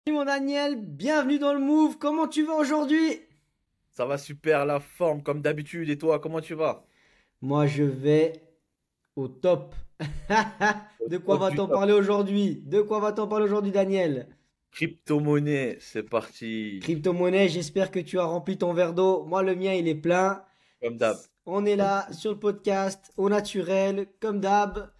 Salut mon Daniel, bienvenue dans le Move, comment tu vas aujourd'hui? Ça va super, la forme comme d'habitude. Et toi, comment tu vas? Moi je vais au top. Au De quoi top du va-t-on top. parler aujourd'hui? De quoi va-t-on parler aujourd'hui Daniel? Crypto-monnaie, c'est parti. Crypto-monnaie, j'espère que tu as rempli ton verre d'eau. Moi le mien il est plein. Comme d'hab. On est là sur le podcast, au naturel, comme d'hab.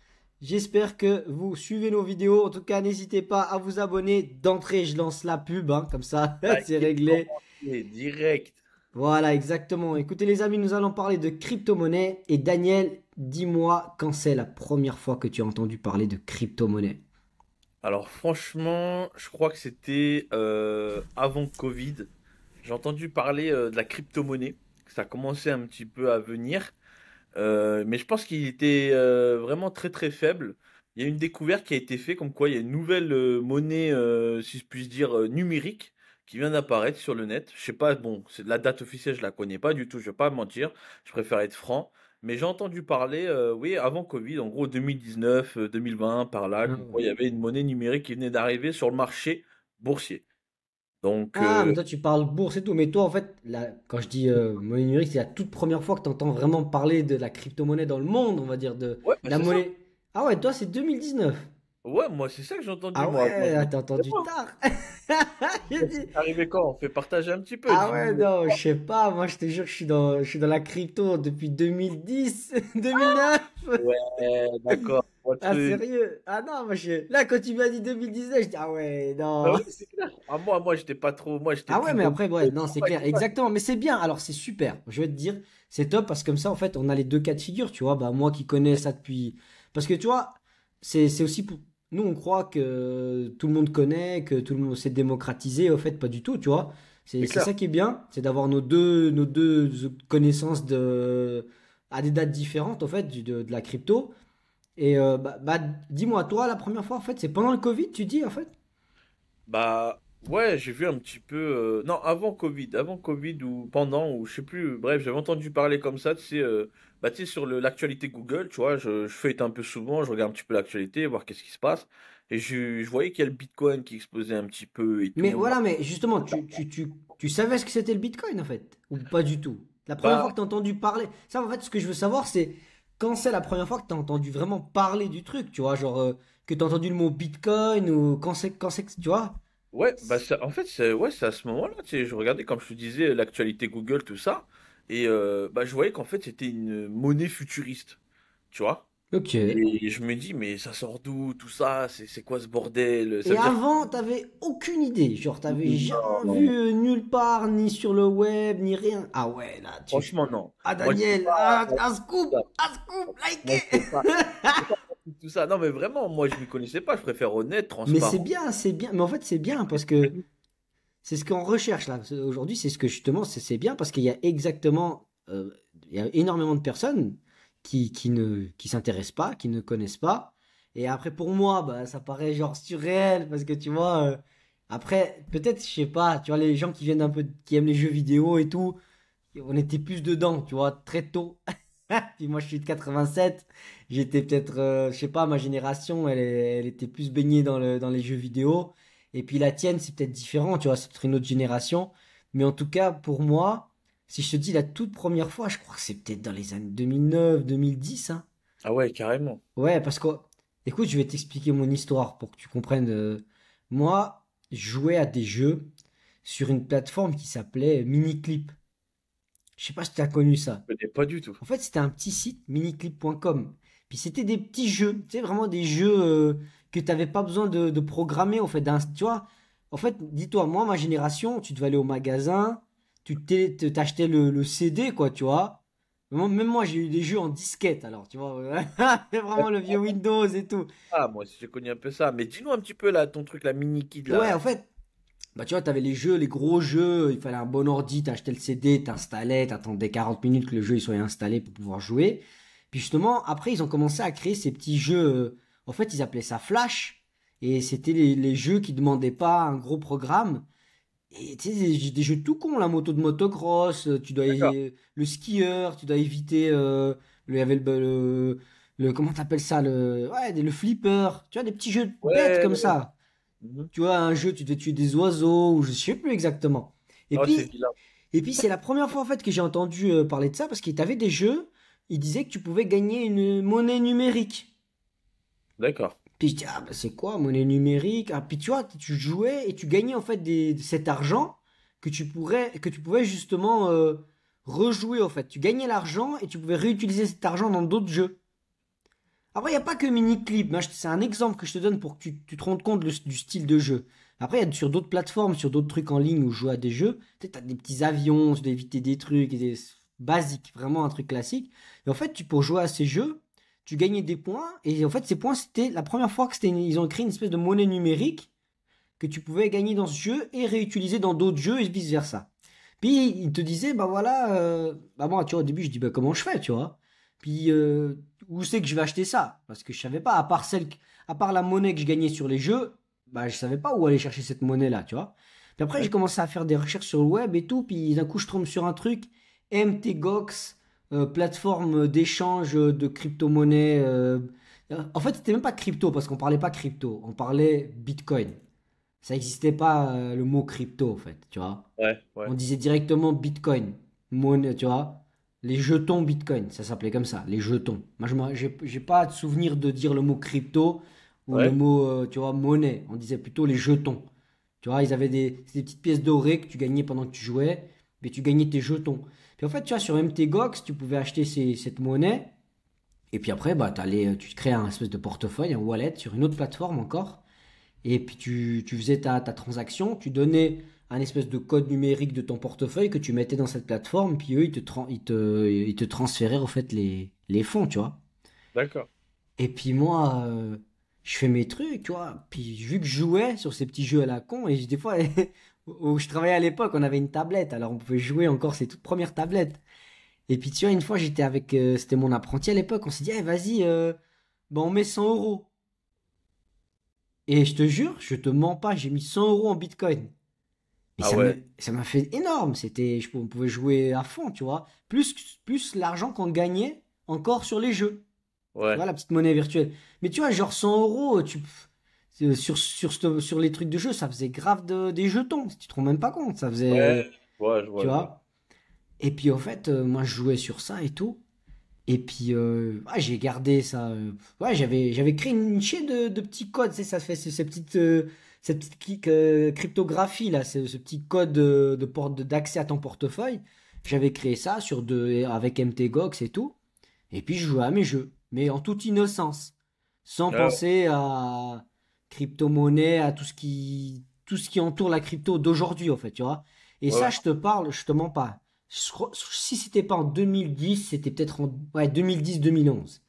J'espère que vous suivez nos vidéos. En tout cas, n'hésitez pas à vous abonner. D'entrée, je lance la pub, hein, comme ça, c'est Likez, réglé. commentez, direct. Voilà, exactement. Écoutez les amis, nous allons parler de crypto-monnaie. Et Daniel, dis-moi quand c'est la première fois que tu as entendu parler de crypto-monnaie. Alors franchement, je crois que c'était avant Covid. J'ai entendu parler de la crypto-monnaie. Ça commençait un petit peu à venir. Mais je pense qu'il était vraiment très très faible. Il y a une découverte qui a été faite comme quoi il y a une nouvelle monnaie, si je puis dire, numérique qui vient d'apparaître sur le net. Je sais pas, bon, c'est de la date officielle, je la connais pas du tout, je vais pas mentir, je préfère être franc. Mais j'ai entendu parler, oui, avant Covid, en gros 2019, 2020, par là, Ah comme quoi il y ouais. avait une monnaie numérique qui venait d'arriver sur le marché boursier. Donc, Ah, mais toi tu parles bourse et tout. Mais toi, en fait, là, quand je dis monnaie numérique, c'est la toute première fois que tu entends vraiment parler de la crypto-monnaie dans le monde, on va dire, de ouais, bah la c'est ça. monnaie. Ah ouais, toi c'est 2019. Ouais, moi c'est ça que j'ai entendu, Ah moi ouais, je me ah, dis, t'as c'est entendu moi. tard. J'ai dit, C'est arrivé quand? On fait partager un petit peu, ah ouais, dis-nous. non, je sais pas, moi je te jure que je suis dans la crypto depuis 2010, 2009. Ouais, d'accord, je le Ah, truc. sérieux? Ah non, moi là, quand tu m'as dit 2019, je dis, ah ouais, Bah non. oui, c'est clair. Ah, moi, j'étais pas trop. Moi, j'étais Ah ouais, plus mais dans le après, ouais, non, c'est travail, clair, tout ça. exactement. Mais c'est bien, alors c'est super. Je vais te dire, c'est top parce que comme ça, en fait, on a les deux cas de figure, tu vois. Bah, moi qui connais ça depuis. Parce que tu vois, c'est aussi pour. Nous, on croit que tout le monde connaît, que tout le monde s'est démocratisé. Au fait, pas du tout, tu vois. C'est C'est c'est clair. ça qui est bien, c'est d'avoir nos deux connaissances à des dates différentes, en fait, de la crypto. Et bah, dis-moi, toi, la première fois, en fait, c'est pendant le Covid, tu dis, en fait? Bah, ouais, j'ai vu un petit peu. Non, avant Covid ou pendant, ou je sais plus. Bref, j'avais entendu parler comme ça, tu sais, bah, tu sais, sur l'actualité Google, tu vois, je feuillete un peu souvent, je regarde un petit peu l'actualité, voir qu'est-ce qui se passe. Et je voyais qu'il y a le Bitcoin qui explosait un petit peu et Mais tout. voilà, mais justement, tu savais ce que c'était le Bitcoin, en fait? Ou pas du tout? La première fois Bah, que tu as entendu parler. Ça, en fait, ce que je veux savoir, c'est quand c'est la première fois que tu as entendu vraiment parler du truc, tu vois? Genre, que tu as entendu le mot Bitcoin ou tu vois? ouais, bah en fait, c'est à ce moment-là, tu sais, je regardais, comme je te disais, l'actualité Google, tout ça, et bah, je voyais qu'en fait, c'était une monnaie futuriste, tu vois. Ok. Et je me dis, mais ça sort d'où, tout ça? C'est quoi ce bordel? Ça Et veut dire avant, t'avais aucune idée. Genre, t'avais jamais vu non, nulle part, ni sur le web, ni rien. Ah ouais, là, franchement, non. Ah, Moi, je sais Daniel, pas. un scoop, Moi, je sais likez! pas. Je sais pas tout ça. Non, mais vraiment, moi, je m'y connaissais pas. Je préfère honnête, Mais transparent. c'est bien. Mais en fait, c'est bien parce que c'est ce qu'on recherche là. Aujourd'hui, c'est ce que justement, c'est bien parce qu'il y a exactement, il y a énormément de personnes qui s'intéressent pas, qui ne connaissent pas. Et après, pour moi, bah, ça paraît genre surréel parce que tu vois, après, peut-être, je sais pas, tu vois, les gens qui viennent un peu, qui aiment les jeux vidéo et tout, on était plus dedans, tu vois, très tôt. Puis moi, je suis de 87. J'étais peut-être, je sais pas, ma génération, elle était plus baignée dans les jeux vidéo. Et puis la tienne, c'est peut-être différent, tu vois, c'est peut-être une autre génération. Mais en tout cas, pour moi, si je te dis la toute première fois, je crois que c'est peut-être dans les années 2009, 2010, hein. Ah ouais, carrément. Ouais, parce que, écoute, je vais t'expliquer mon histoire pour que tu comprennes. Moi, je jouais à des jeux sur une plateforme qui s'appelait Miniclip. Je sais pas si tu as connu ça. Je connais pas du tout. En fait, c'était un petit site, miniclip.com. Puis c'était des petits jeux, tu sais, vraiment des jeux que tu n'avais pas besoin de programmer, en fait. Tu vois, en fait, dis-toi, moi, ma génération, tu devais aller au magasin, t'achetais le CD, quoi, tu vois. Même moi, j'ai eu des jeux en disquette, alors, tu vois. Vraiment le vieux Windows et tout. Ah, moi aussi, j'ai connu un peu ça. Mais dis-nous un petit peu, là, ton truc, la mini kid, Ouais, là. en fait, bah, tu vois, t'avais les jeux, les gros jeux, il fallait un bon ordi, t'achetais le CD, t'installais, t'attendais 40 minutes que le jeu il soit installé pour pouvoir jouer. Puis justement, après, ils ont commencé à créer ces petits jeux, en fait, ils appelaient ça Flash, et c'était les jeux qui demandaient pas un gros programme. Et tu sais, des jeux tout cons, la moto de motocross, D'accord. le skieur, tu dois éviter, il y avait comment t'appelles ça, ouais, le flipper, tu vois, des petits jeux bêtes Ouais, comme ça. Mhm. Tu vois, un jeu, tu devais tuer des oiseaux, ou je sais plus exactement. Et Oh, c'est puis, vilain. et puis c'est la première fois en fait que j'ai entendu parler de ça parce qu'il t'avait des jeux, il disait que tu pouvais gagner une monnaie numérique. D'accord. Puis je dis, ah bah c'est quoi, monnaie numérique? Ah, puis tu vois, tu jouais et tu gagnais en fait cet argent que tu pouvais justement rejouer en fait. Tu gagnais l'argent et tu pouvais réutiliser cet argent dans d'autres jeux. Après, il n'y a pas que Miniclip. C'est un exemple que je te donne pour que tu te rendes compte du style de jeu. Après, il y a sur d'autres plateformes, sur d'autres trucs en ligne où je joue à des jeux. Tu sais, t'as des petits avions, tu dois éviter des trucs, basiques, vraiment un truc classique. Et en fait, pour jouer à ces jeux, tu gagnais des points. Et en fait, ces points, c'était la première fois ils ont créé une espèce de monnaie numérique que tu pouvais gagner dans ce jeu et réutiliser dans d'autres jeux et vice versa. Puis il te disait, bah voilà, bah moi, tu vois, au début, je dis, bah comment je fais, tu vois. Puis où c'est que je vais acheter ça? Parce que je savais pas, à part la monnaie que je gagnais sur les jeux, bah je savais pas où aller chercher cette monnaie-là, tu vois. Puis après, j'ai Ouais. commencé à faire des recherches sur le web et tout, puis d'un coup, je tombe sur un truc, MTGOX, plateforme d'échange de crypto-monnaies. En fait, c'était même pas crypto, parce qu'on parlait pas crypto, on parlait Bitcoin. Ça n'existait pas le mot crypto, en fait, tu vois. Ouais, ouais. On disait directement Bitcoin, monnaie, tu vois. Les jetons Bitcoin, ça s'appelait comme ça, les jetons. Moi, j'ai pas de souvenir de dire le mot crypto ou le Ouais. mot, tu vois, monnaie. On disait plutôt les jetons. Tu vois, ils avaient c'était des petites pièces dorées que tu gagnais pendant que tu jouais, mais tu gagnais tes jetons. Puis en fait, tu vois, sur MTGOX, tu pouvais acheter cette monnaie, et puis après, bah, tu te crées un espèce de portefeuille, un wallet sur une autre plateforme encore. Et puis tu faisais ta transaction, tu donnais un espèce de code numérique de ton portefeuille que tu mettais dans cette plateforme, puis eux, ils te transféraient en fait les fonds, tu vois. D'accord. Et puis moi, je fais mes trucs, tu vois. Puis vu que je jouais sur ces petits jeux à la con, et des fois, où je travaillais à l'époque, on avait une tablette, alors on pouvait jouer encore ces toutes premières tablettes. Et puis tu vois, une fois, j'étais avec, c'était mon apprenti à l'époque, on s'est dit, eh, vas-y, bah, on met 100 euros. Et je te jure, je te mens pas, j'ai mis 100 euros en Bitcoin. Et Ah ouais. ça m'a fait énorme. On pouvait jouer à fond, tu vois. Plus l'argent qu'on gagnait encore sur les jeux. Tu Ouais. vois, la petite monnaie virtuelle. Mais tu vois, genre 100 euros, sur les trucs de jeu, ça faisait grave des jetons. Si tu te rends même pas compte. Ça Ouais. faisait, Ouais, je tu vois, je vois. vois. Et puis, au fait, moi, je jouais sur ça et tout. Et puis, ouais, j'ai gardé ça. Ouais, j'avais créé une chaîne de petits codes. Tu sais, ça fait cette petite cryptographie là, ce petit code de porte d'accès à ton portefeuille. J'avais créé ça avec MTGOX et tout. Et puis, je jouais à mes jeux, mais en toute innocence, sans Ah ouais. penser à crypto-monnaie, à tout ce qui entoure la crypto d'aujourd'hui, en fait, tu vois. Et Ouais, ça, ouais. je te parle, je te mens pas. Si c'était pas en 2010, c'était peut-être en ouais, 2010-2011.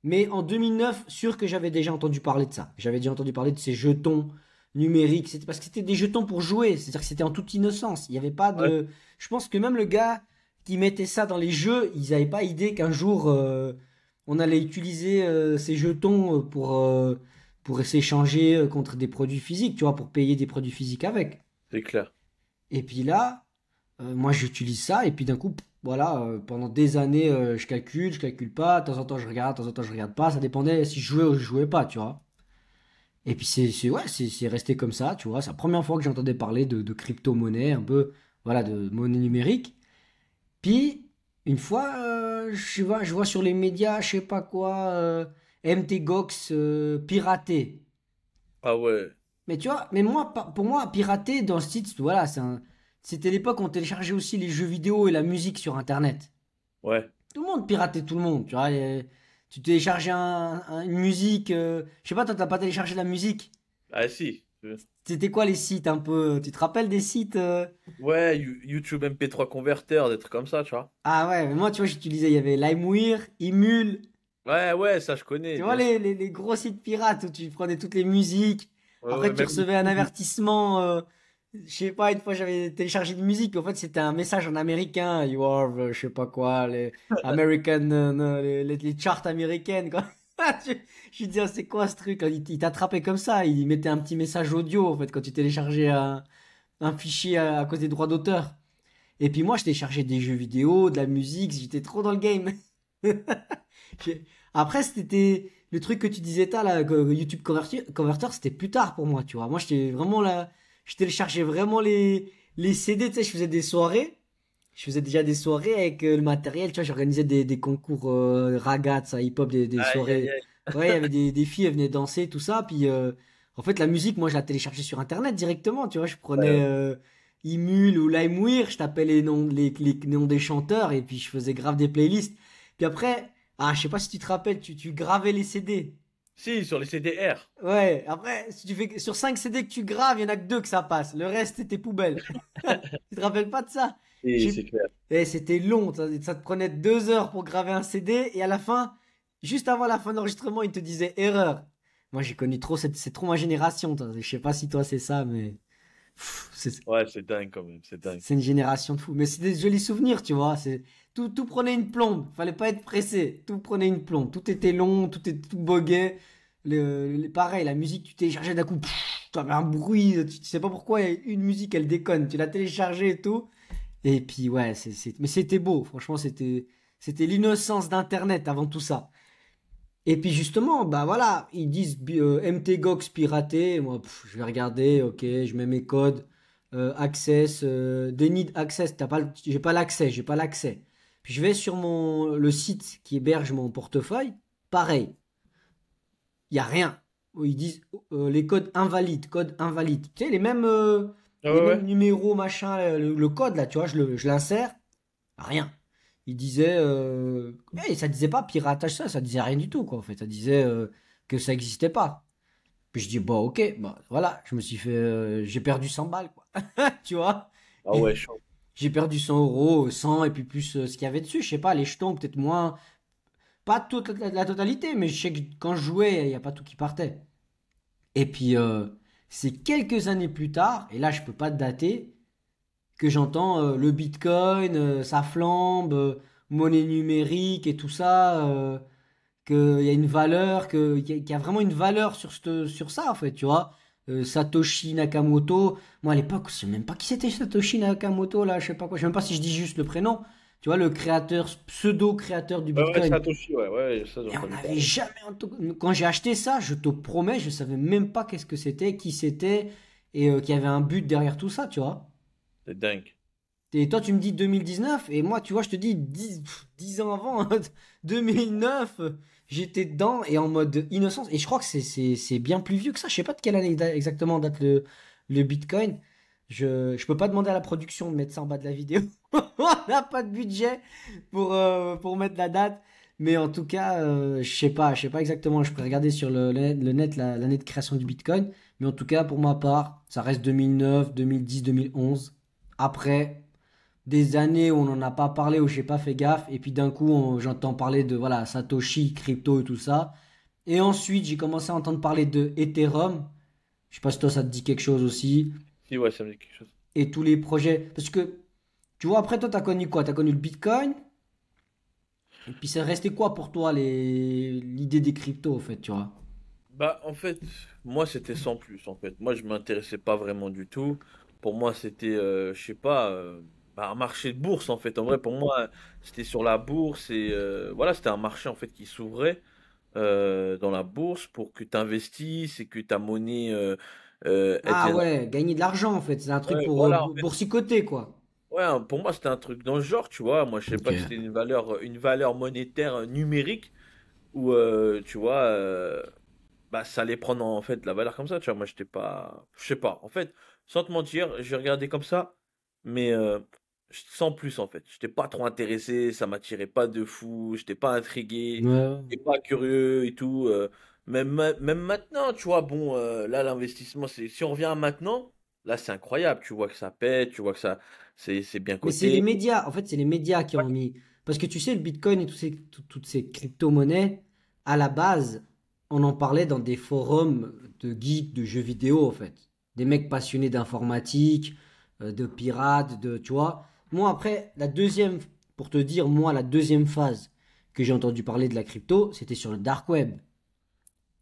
Mais en 2009, sûr que j'avais déjà entendu parler de ça. J'avais déjà entendu parler de ces jetons numériques. C'était parce que c'était des jetons pour jouer. C'est-à-dire que c'était en toute innocence. Il n'y avait pas Ouais. de. Je pense que même le gars qui mettait ça dans les jeux, ils n'avaient pas idée qu'un jour on allait utiliser ces jetons pour s'échanger contre des produits physiques, tu vois, pour payer des produits physiques avec. C'est clair. Et puis là, moi, j'utilise ça et puis d'un coup, voilà, pendant des années, je calcule pas. De temps en temps, je regarde, de temps en temps, je regarde pas. Ça dépendait si je jouais ou je jouais pas, tu vois. Et puis ouais, c'est resté comme ça, tu vois. C'est la première fois que j'entendais parler de crypto-monnaie, un peu, voilà, de monnaie numérique. Puis une fois, je vois sur les médias, je sais pas quoi, MTGOX piraté. Ah ouais. Mais tu vois, mais moi, pour moi, pirater dans ce site, voilà, c'était l'époque où on téléchargeait aussi les jeux vidéo et la musique sur Internet. Ouais. Tout le monde piratait tout le monde, tu vois. Tu téléchargeais une musique, je sais pas, toi, t'as pas téléchargé la musique. Ah si. C'était quoi les sites un peu? Tu te rappelles des sites Ouais, YouTube MP3 converteur, des trucs comme ça, tu vois. Ah ouais, mais moi, tu vois, j'utilisais, il y avait LimeWire, Emule, Ouais, ouais, ça je connais, tu vois, bien sûr. les gros sites pirates où tu prenais toutes les musiques. Ouais, Après, ouais, tu même recevais un YouTube. avertissement. Je sais pas, une fois, j'avais téléchargé une musique. Puis en fait, c'était un message en américain. You are, je sais pas quoi, les American, non, les charts américaines, quoi. Je, je me disais, ah, c'est quoi ce truc? Il t'attrapait comme ça. Il mettait un petit message audio, en fait, quand tu téléchargeais un fichier à cause des droits d'auteur. Et puis moi, je téléchargeais des jeux vidéo, de la musique. J'étais trop dans le game. J'ai- Après, c'était le truc que tu disais là, que YouTube Converter, c'était plus tard pour moi, tu vois. Moi, j'étais vraiment là, je téléchargeais vraiment les CD, tu sais, je faisais des soirées. Je faisais déjà des soirées avec le matériel, tu vois, j'organisais des concours ragazza, ça, hip-hop, des Aïe, aïe, soirées. aïe. Ouais, il y avait des filles, elles venaient danser, tout ça. Puis, en fait, la musique, moi, je la téléchargeais sur Internet directement, tu vois. Je prenais Ouais, Emule ou LimeWire, je tapais les noms des chanteurs et puis je faisais grave des playlists. Puis après, je sais pas si tu te rappelles, tu gravais les CD. si, sur les CDR. Ouais, après, si tu fais, sur 5 CD que tu graves, il y en a que 2 que ça passe. Le reste, c'était poubelle. Tu te rappelles pas de ça? Et J'ai- c'est clair. C'était long, ça te prenait 2 heures pour graver un CD et à la fin, juste avant la fin de l'enregistrement, il te disait erreur. Moi, j'ai connu trop, c'est trop ma génération. Je sais pas si toi c'est ça, mais c'est Ouais, c'est dingue quand même, c'est dingue. c'est une génération de fous. Mais c'est des jolis souvenirs, tu vois. Tout prenait une plombe. Fallait pas être pressé. Tout prenait une plombe. Tout était long, tout était tout boguait. Pareil, la musique, tu téléchargeais d'un coup, tu avais un bruit. Tu sais pas pourquoi une musique, elle déconne. Tu l'as téléchargée et tout. Et puis ouais, mais c'était beau, franchement, c'était l'innocence d'Internet avant tout ça. Et puis justement, bah voilà, ils disent MTGOX piraté, moi je vais regarder, ok, je mets mes codes, access, denied access, j'ai pas l'accès. Puis je vais sur le site qui héberge mon portefeuille, pareil, il y a rien. Ils disent les codes invalides, code invalide. Tu sais, Ah les ouais, mêmes ouais. numéros, machin, le code là, tu vois, je l'insère, rien. Il disait, ça disait pas piratage ça disait rien du tout quoi en fait, ça disait que ça existait pas. Puis je dis bon ok, bah voilà, je me suis fait, j'ai perdu 100 balles quoi, tu vois. Ah ouais, chaud. J'ai perdu 100 euros, 100 et puis plus ce qu'il y avait dessus, je sais pas, les jetons peut-être moins, pas toute la totalité, mais je sais que quand je jouais, il y a pas tout qui partait. Et puis c'est quelques années plus tard, et là je peux pas te dater, que j'entends le Bitcoin, ça flambe, monnaie numérique et tout ça, qu'il y a une valeur, qu'il y a vraiment une valeur sur ça en fait, tu vois. Satoshi Nakamoto, moi à l'époque, je sais même pas qui c'était Satoshi Nakamoto là, je sais pas quoi, je sais même pas si je dis juste le prénom. Tu vois, le créateur, pseudo-créateur du Ouais, ouais, Bitcoin. Satoshi, ouais, ouais, ça j'ai Et on entendu n'avait parler. jamais quand j'ai acheté ça, je te promets, je savais même pas qu'est-ce que c'était, qui c'était, et qu'il y avait un but derrière tout ça, tu vois. C'est dingue. Et toi, tu me dis 2019, et moi, tu vois, je te dis 10 ans avant, 2009, j'étais dedans et en mode innocence. Et je crois que c'est bien plus vieux que ça. Je sais pas de quelle année exactement date le Bitcoin. Je peux pas demander à la production de mettre ça en bas de la vidéo. On n'a pas de budget pour mettre la date. Mais en tout cas, je sais pas exactement. Je peux regarder sur le net l'année de création du Bitcoin. Mais en tout cas, pour ma part, ça reste 2009, 2010, 2011. Après, des années où on n'en a pas parlé, où j'ai pas fait gaffe, et puis d'un coup j'entends parler de voilà Satoshi, crypto et tout ça. Et ensuite j'ai commencé à entendre parler de Ethereum. Je sais pas si toi ça te dit quelque chose aussi. Si, ouais, ça me dit quelque chose. Et tous les projets. Parce que tu vois, après toi t'as connu quoi? T'as connu le Bitcoin. Et puis c'est resté quoi pour toi l'idée des cryptos en fait, tu vois? Bah, en fait, moi, c'était sans plus, en fait. Moi, je m'intéressais pas vraiment du tout. Pour moi, c'était, je sais pas, bah, un marché de bourse, en fait. En vrai, pour moi, c'était sur la bourse et voilà, c'était un marché, en fait, qui s'ouvrait dans la bourse pour que tu investisses et que ta monnaie, elle Ah devienne... ouais, gagner de l'argent en fait. C'est un truc Ouais, pour voilà, en fait. boursicoter quoi. Ouais, pour moi, c'était un truc dans le genre, tu vois. Moi, je sais Ok. pas que c'était une valeur monétaire numérique où, tu vois, bah, ça allait prendre en fait la valeur comme ça, tu vois. Moi, j'étais pas. Je sais pas. En fait, sans te mentir, j'ai regardé comme ça, mais sans plus en fait. J'étais pas trop intéressé, ça m'attirait pas de fou, j'étais pas intrigué, Ouais. j'étais pas curieux et tout. Même maintenant, tu vois, bon, là, l'investissement, c'est si on revient à maintenant, là, c'est incroyable. Tu vois que ça pète, tu vois que ça, c'est bien Mais c'est les coté. médias, en fait, c'est les médias qui ont mis. Parce que tu sais, le Bitcoin et toutes ces crypto-monnaies, à la base, on en parlait dans des forums de geeks, de jeux vidéo, en fait. Des mecs passionnés d'informatique, de pirates, tu vois. Moi, après, pour te dire, moi, la deuxième phase que j'ai entendu parler de la crypto, c'était sur le dark web.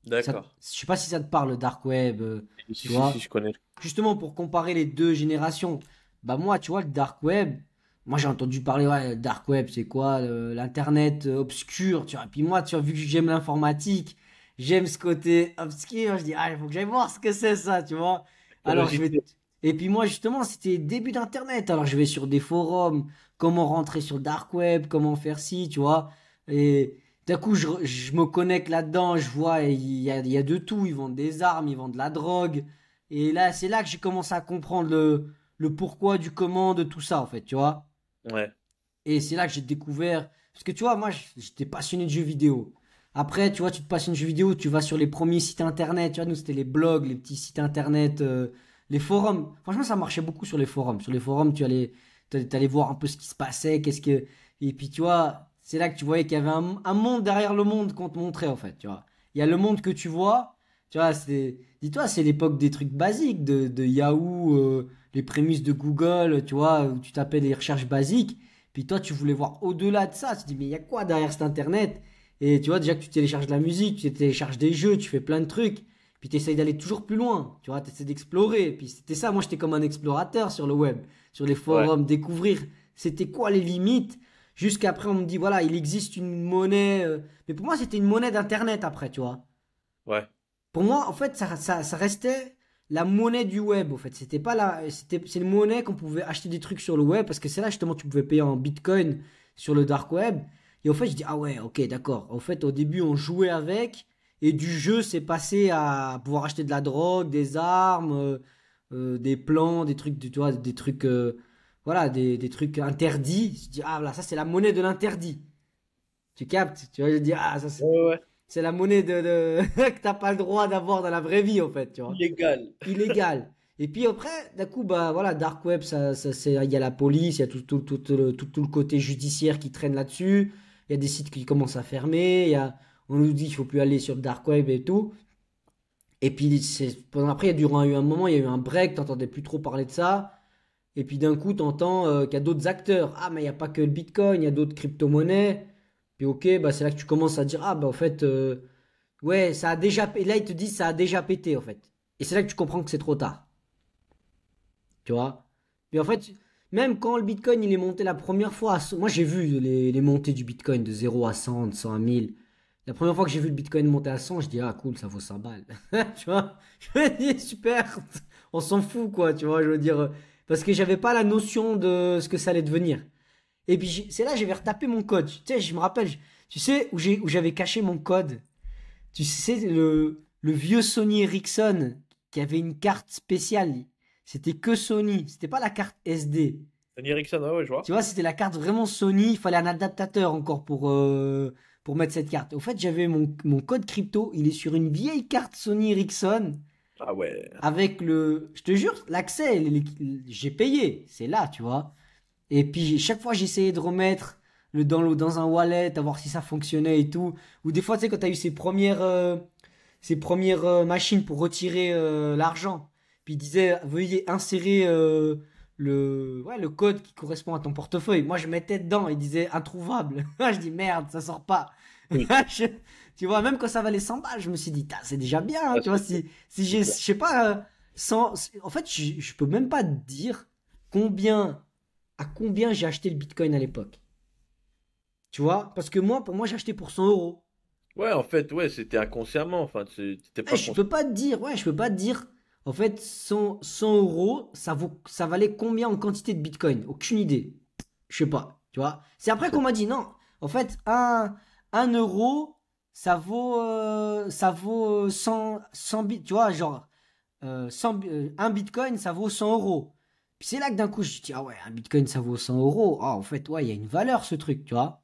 D'accord. Je sais pas si ça te parle, le dark web, Si, tu si, si, vois. je connais. Justement pour comparer les deux générations, bah moi, tu vois, le dark web, moi j'ai entendu parler, ouais, le dark web, c'est quoi, l'internet obscur, tu vois. Puis moi, tu vois, vu que j'aime l'informatique, j'aime ce côté obscur. Je dis, ah, il faut que j'aille voir ce que c'est ça, tu vois. Alors, je vais. Curiosité. Et puis moi, justement, c'était début d'Internet. Alors, je vais sur des forums, comment rentrer sur le dark web, comment faire ci, tu vois. Et d'un coup, je me connecte là-dedans, je vois, il y a de tout. Ils vendent des armes, ils vendent de la drogue. Et là, c'est là que j'ai commencé à comprendre le pourquoi du comment de tout ça, en fait, tu vois. Ouais, Et c'est là que j'ai découvert. Parce que tu vois, moi, j'étais passionné de jeux vidéo. Après, tu vois, tu te passionnes de jeux vidéo, tu vas sur les premiers sites internet. Tu vois, nous, c'était les blogs, les petits sites internet, les forums. Franchement, ça marchait beaucoup sur les forums. Sur les forums, t'allais voir un peu ce qui se passait, qu'est-ce que. Et puis, tu vois, c'est là que tu voyais qu'il y avait un monde derrière le monde qu'on te montrait, en fait, tu vois. Il y a le monde que tu vois. Tu vois, dis-toi, c'est l'époque des trucs basiques de Yahoo, les prémices de Google, tu vois, où tu tapais des recherches basiques. Puis toi, tu voulais voir au-delà de ça. Tu te dis, mais il y a quoi derrière cet internet? Et tu vois, déjà que tu télécharges de la musique, tu télécharges des jeux, tu fais plein de trucs. Puis tu essayes d'aller toujours plus loin. Tu vois, tu essaies d'explorer. Puis c'était ça, moi j'étais comme un explorateur sur le web, sur les ouais, forums, découvrir c'était quoi les limites. Jusqu'après, on me dit, voilà, il existe une monnaie. Mais pour moi, c'était une monnaie d'internet après, tu vois. ouais. Pour moi, en fait, ça restait la monnaie du web. En fait, c'était pas c'est une monnaie qu'on pouvait acheter des trucs sur le web parce que c'est là justement tu pouvais payer en Bitcoin sur le dark web. Et en fait, je dis ah ouais, ok, d'accord. En fait, au début, on jouait avec et du jeu, c'est passé à pouvoir acheter de la drogue, des armes, des plans, des trucs, tu vois, des trucs, voilà, des trucs interdits. Je dis ah voilà, ça c'est la monnaie de l'interdit. Tu captes? Tu vois, je dis ah ça Ouais, ouais. c'est la monnaie que t'as pas le droit d'avoir dans la vraie vie, en fait, tu vois. Illégal. Illégal. Et puis après, d'un coup, bah voilà, Dark Web, il y a la police, il y a tout le côté judiciaire qui traîne là-dessus. Il y a des sites qui commencent à fermer. On nous dit qu'il faut plus aller sur le Dark Web et tout. Et puis après, eu un moment, il y a eu un break, t'entendais plus trop parler de ça. Et puis d'un coup, t'entends qu'il y a d'autres acteurs. Ah, mais il n'y a pas que le Bitcoin, il y a d'autres crypto-monnaies. Puis ok, bah c'est là que tu commences à dire, ah bah en fait, ouais, ça a déjà. Et là, ils te disent, ça a déjà pété, en fait. Et c'est là que tu comprends que c'est trop tard. Tu vois? Mais en fait, même quand le Bitcoin il est monté la première fois, moi j'ai vu les montées du Bitcoin de 0 à 100, de 100 à 1000. La première fois que j'ai vu le Bitcoin monter à 100, je dis, ah cool, ça vaut 100 balles. Tu vois? Je me dis, super, on s'en fout, quoi, tu vois, je veux dire. Parce que j'avais pas la notion de ce que ça allait devenir. Et puis c'est là que j'avais retapé mon code. Tu sais, je me rappelle, tu sais, où j'avais caché mon code. Tu sais, le vieux Sony Ericsson qui avait une carte spéciale. C'était que Sony. C'était pas la carte SD. Tony Erickson, ouais, ouais, je vois. Tu vois, c'était la carte vraiment Sony. Il fallait un adaptateur encore pour mettre cette carte. Au fait, j'avais mon code crypto. Il est sur une vieille carte Sony Ericsson Ah ouais. avec le. Je te jure, l'accès, j'ai payé. C'est là, tu vois. Et puis chaque fois j'essayais de remettre le download dans un wallet, à voir si ça fonctionnait et tout. Ou des fois tu sais quand t'as eu ces premières machines pour retirer l'argent, puis il disait veuillez insérer le code qui correspond à ton portefeuille. Moi je mettais dedans, il disait introuvable. Je dis merde, ça sort pas. Oui. Tu vois, même quand ça valait 100 balles, je me suis dit, c'est déjà bien, hein, Ah, tu vois, c'est si c'est j'ai, je clair. sais pas, 100, en fait, je peux même pas te dire combien à combien j'ai acheté le Bitcoin à l'époque. Tu vois? Parce que moi, pour moi, j'ai acheté pour 100 euros. Ouais, en fait, ouais, c'était inconsciemment. Enfin, t'étais pas Je conscient. peux pas te dire, ouais, je peux pas te dire. En fait, 100 euros, ça valait combien en quantité de Bitcoin? Aucune idée. Je sais pas, tu vois? C'est après qu'on m'a dit, non, en fait, un euro, ça vaut 100 bits, tu vois, genre, 100 un Bitcoin, ça vaut 100 euros. Puis c'est là que d'un coup, je dis, ah ouais, un Bitcoin, ça vaut 100 euros. Ah, en fait, ouais, il y a une valeur, ce truc, tu vois?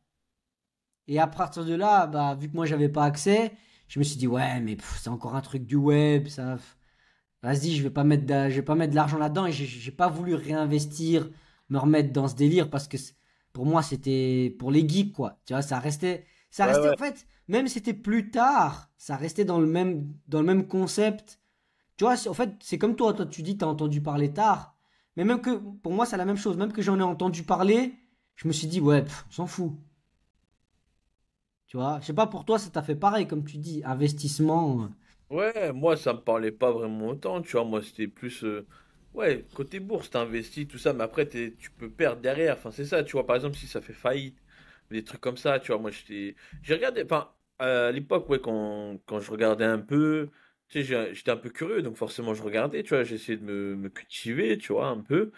Et à partir de là, bah, vu que moi j'avais pas accès, je me suis dit ouais, mais c'est encore un truc du web, ça. Vas-y, je vais pas mettre de l'argent là-dedans et j'ai pas voulu réinvestir, me remettre dans ce délire parce que pour moi c'était pour les geeks quoi. Tu vois, ça Ouais, restait ouais. en fait, même si c'était plus tard, ça restait dans le même concept. Tu vois, en fait, c'est comme toi tu dis t'as entendu parler tard, mais même que pour moi c'est la même chose, même que j'en ai entendu parler, je me suis dit ouais, on s'en fout. Tu vois, je sais pas pour toi, ça t'a fait pareil, comme tu dis, investissement. Ouais, moi, ça me parlait pas vraiment autant, tu vois. Moi, c'était plus. Ouais, côté bourse, t'investis, tout ça, mais après, tu peux perdre derrière. Enfin, c'est ça, tu vois. Par exemple, si ça fait faillite, des trucs comme ça, tu vois. Moi, j'ai regardé. Enfin, à l'époque, ouais, quand je regardais un peu, tu sais, j'étais un peu curieux, donc forcément je regardais, tu vois, j'essayais de me cultiver, tu vois, un peu,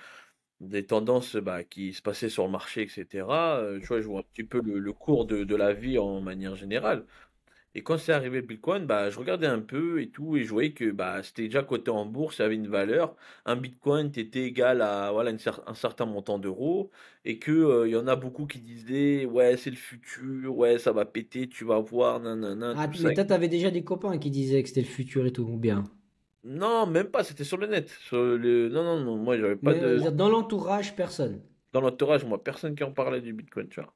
des tendances bah, qui se passaient sur le marché, etc. Tu vois, je vois un petit peu le cours de la vie en manière générale. Et quand c'est arrivé le Bitcoin, bah, je regardais un peu et tout, et je voyais que bah, c'était déjà coté en bourse, il y avait une valeur. Un Bitcoin était égal à voilà, un certain montant d'euros, et que il y en a beaucoup qui disaient, ouais, c'est le futur, ouais, ça va péter, tu vas voir, nanana, Ah, tout ça. mais toi, t'avais déjà des copains qui disaient que c'était le futur et tout, ou bien. Non, même pas, c'était sur le net. Non, non, non, moi, j'avais pas Mais de. dans l'entourage, personne. Dans l'entourage, moi, personne qui en parlait du Bitcoin, tu vois.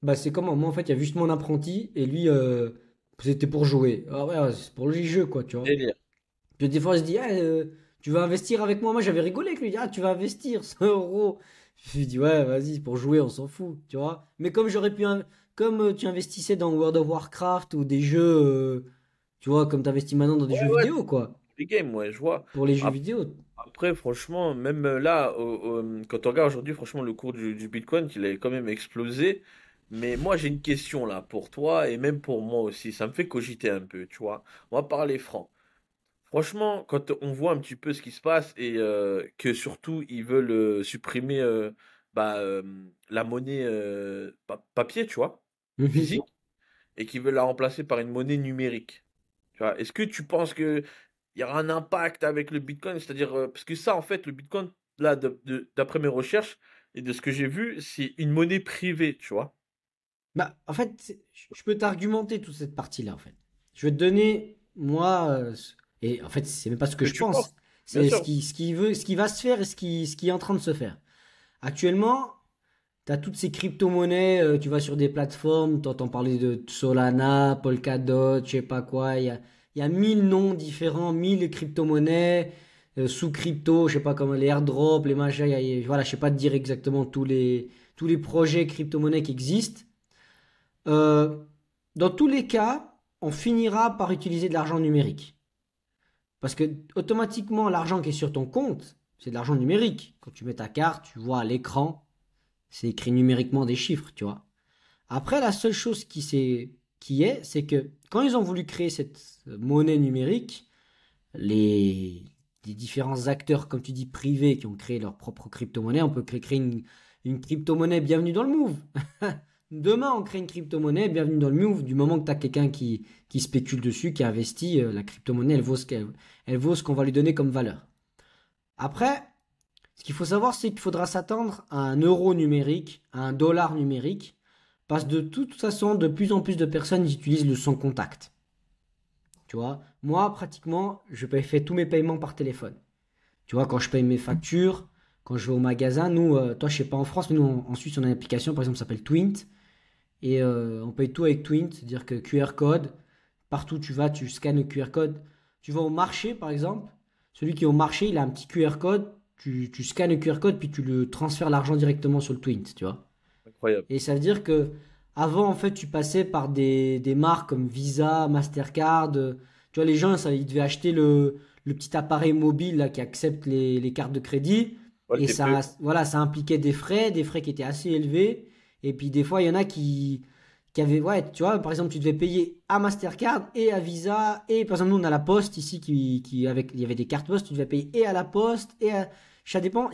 Bah, c'est comment? Moi, en fait, il y a juste mon apprenti et lui, c'était pour jouer. Ah ouais, ouais, c'est pour le jeu, quoi, tu vois. Délire. Puis des fois, il se dit, ah, tu vas investir avec moi? Moi, j'avais rigolé avec lui. Il dit, ah, tu vas investir 100 euros. Je lui dis, ouais, vas-y, pour jouer, on s'en fout, tu vois. Mais comme comme tu investissais dans World of Warcraft ou des jeux, tu vois, comme tu investis maintenant dans des Ouais, jeux ouais, vidéo, quoi. les games, ouais, je vois. Pour les jeux vidéo. Après, franchement, même là, quand on regarde aujourd'hui, franchement, le cours du Bitcoin, il a quand même explosé. Mais moi, j'ai une question là pour toi et même pour moi aussi. Ça me fait cogiter un peu, tu vois. On va parler franc. Franchement, quand on voit un petit peu ce qui se passe et que surtout ils veulent supprimer bah, la monnaie papier, tu vois, Mhm. physique, et qu'ils veulent la remplacer par une monnaie numérique. Tu vois, est-ce que tu penses que il y aura un impact avec le Bitcoin? C'est-à-dire, parce que ça, en fait, le Bitcoin, là, d'après mes recherches et de ce que j'ai vu, c'est une monnaie privée, tu vois. Bah, en fait, je peux t'argumenter toute cette partie-là, en fait. Je vais te donner, moi, et en fait, c'est même pas ce Ce que que je tu penses, pense, bien c'est sûr. ce qui va se faire et ce qui est en train de se faire. Actuellement, tu as toutes ces crypto-monnaies, tu vas sur des plateformes, tu entends parler de Solana, Polkadot, je sais pas quoi, il y a 1000 noms différents, 1000 crypto-monnaies, sous-crypto, je sais pas comment, les airdrops, les machins, voilà, je sais pas te dire exactement tous les projets crypto-monnaies qui existent. Euh, dans tous les cas, on finira par utiliser de l'argent numérique. Parce que automatiquement, l'argent qui est sur ton compte, c'est de l'argent numérique. Quand tu mets ta carte, tu vois à l'écran, c'est écrit numériquement des chiffres, tu vois. Après, la seule chose c'est que quand ils ont voulu créer cette monnaie numérique, les, les différents acteurs, comme tu dis, privés, qui ont créé leur propre crypto-monnaie, on peut créer une crypto-monnaie bienvenue dans le move. Demain, on crée une crypto-monnaie, bienvenue dans le move. Du moment que tu as quelqu'un qui spécule dessus, qui investit, la crypto-monnaie, elle vaut ce qu'on va lui donner comme valeur. Après, ce qu'il faut savoir, c'est qu'il faudra s'attendre à un euro numérique, à un dollar numérique, parce que de toute façon, de plus en plus de personnes utilisent le sans contact. Tu vois, moi, pratiquement, fais tous mes paiements par téléphone. Tu vois, quand je paye mes factures, quand je vais au magasin, nous, toi, je sais pas en France, mais nous, en Suisse, on a une application, par exemple, qui s'appelle Twint. Et on paye tout avec Twint, c'est-à-dire que QR code, partout où tu vas, tu scannes le QR code. Tu vas au marché, par exemple, celui qui est au marché, il a un petit QR code, tu scannes le QR code, puis tu le transfères l'argent directement sur le Twint, tu vois. Incroyable. Et ça veut dire que avant, en fait, tu passais par des marques comme Visa, Mastercard. Tu vois, les gens, ça, ils devaient acheter le petit appareil mobile là, qui accepte les cartes de crédit. Ouais, le Et ça, TPE. voilà, ça impliquait des frais qui étaient assez élevés. Et puis des fois, il y en a qui avaient, ouais, tu vois, par exemple, tu devais payer à Mastercard et à Visa. Et par exemple, nous, on a la Poste ici il y avait des cartes Poste, tu devais payer et à la Poste et à, ça dépend,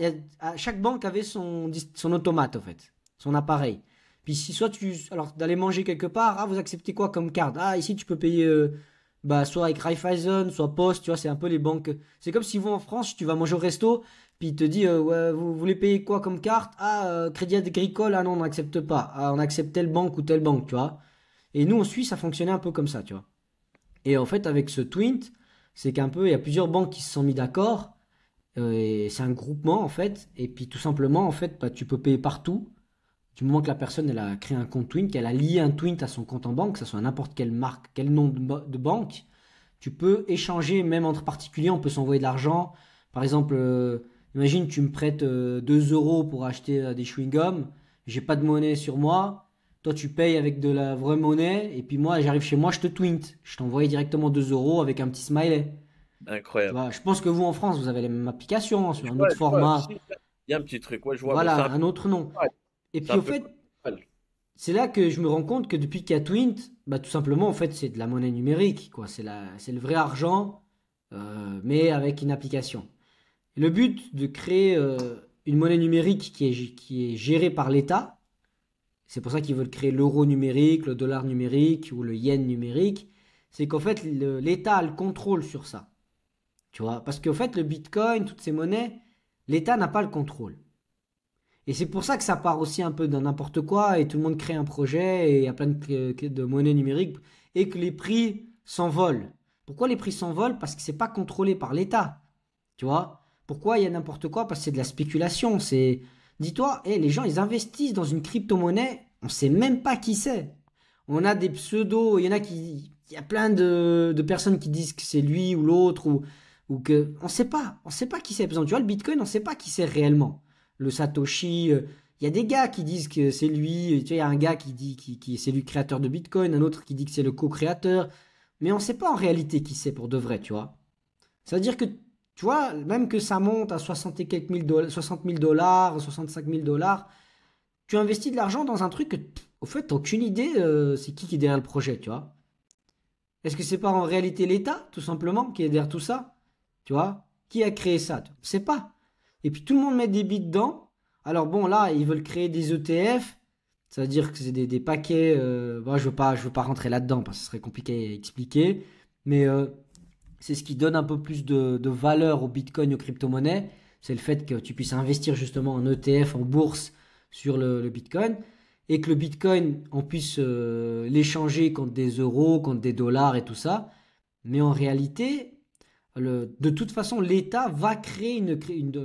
chaque banque avait son automate, en fait, son appareil. Puis si soit alors d'aller manger quelque part, ah vous acceptez quoi comme carte? Ah ici tu peux payer, bah soit avec Raiffeisen, soit Poste, tu vois c'est un peu les banques. C'est comme si vous en France tu vas manger au resto, puis il te dit ouais, vous voulez payer quoi comme carte? Ah Crédit Agricole, ah non on n'accepte pas, ah on accepte telle banque ou telle banque, tu vois. Et nous en Suisse ça fonctionnait un peu comme ça, tu vois. Et en fait avec ce Twint, c'est qu'un peu il y a plusieurs banques qui se sont mis d'accord. Et c'est un groupement en fait, et puis tout simplement en fait bah, tu peux payer partout du moment que la personne elle a créé un compte Twint, qu'elle a lié un Twint à son compte en banque, que ce soit n'importe quelle marque, quel nom de banque, tu peux échanger même entre particuliers, on peut s'envoyer de l'argent. Par exemple, imagine tu me prêtes 2 euros pour acheter des chewing-gums, j'ai pas de monnaie sur moi, toi tu payes avec de la vraie monnaie, et puis moi j'arrive chez moi, je te Twint, je t'envoie directement 2 euros avec un petit smiley. Tu Incroyable. vois, je pense que vous en France, vous avez les mêmes applications, hein, sur un autre Je vois, format, si, il y a un petit truc, ouais, je vois, mais voilà, un autre nom. Et c'est puis un au peu fait, mal. c'est là que je me rends compte que depuis qu'il y a Twint, bah, tout simplement, en fait, c'est de la monnaie numérique, quoi. C'est le vrai argent, mais avec une application. Le but de créer une monnaie numérique qui est gérée par l'État, c'est pour ça qu'ils veulent créer l'euro numérique, le dollar numérique ou le yen numérique, c'est qu'en fait, l'État a le contrôle sur ça. Tu vois? Parce qu'en fait, le Bitcoin, toutes ces monnaies, l'État n'a pas le contrôle. Et c'est pour ça que ça part aussi un peu dans n'importe quoi et tout le monde crée un projet et il y a plein de monnaies numériques et que les prix s'envolent. Pourquoi les prix s'envolent? Parce que c'est pas contrôlé par l'État. Tu vois? Pourquoi il y a n'importe quoi? Parce que c'est de la spéculation. Dis-toi, les gens, ils investissent dans une crypto-monnaie, on sait même pas qui c'est. On a des pseudos, il y en a il y a plein de personnes qui disent que c'est lui ou l'autre ou que, on sait pas qui c'est. Par exemple, tu vois, le Bitcoin, on sait pas qui c'est réellement. Le Satoshi, il y a des gars qui disent que c'est lui, tu vois, il y a un gars qui dit qui c'est lui le créateur de Bitcoin, un autre qui dit que c'est le co-créateur, mais on sait pas en réalité qui c'est pour de vrai, tu vois. Ça veut dire que, tu vois, même que ça monte à 60 et quelques mille dollars, 60 000 dollars, 65 000 dollars, tu investis de l'argent dans un truc que, au fait, t'as aucune idée, c'est qui est derrière le projet, tu vois. Est-ce que c'est pas en réalité l'État, tout simplement, qui est derrière tout ça? Tu vois? Qui a créé ça? On sait pas. Et puis tout le monde met des bits dedans. Alors bon, là, ils veulent créer des ETF. Ça veut dire que c'est des paquets. Bon, je veux pas rentrer là-dedans parce que ce serait compliqué à expliquer. Mais c'est ce qui donne un peu plus de valeur au Bitcoin, aux crypto-monnaies. C'est le fait que tu puisses investir justement en ETF, en bourse sur le Bitcoin. Et que le Bitcoin, on puisse l'échanger contre des euros, contre des dollars et tout ça. Mais en réalité, de toute façon, l'État va créer une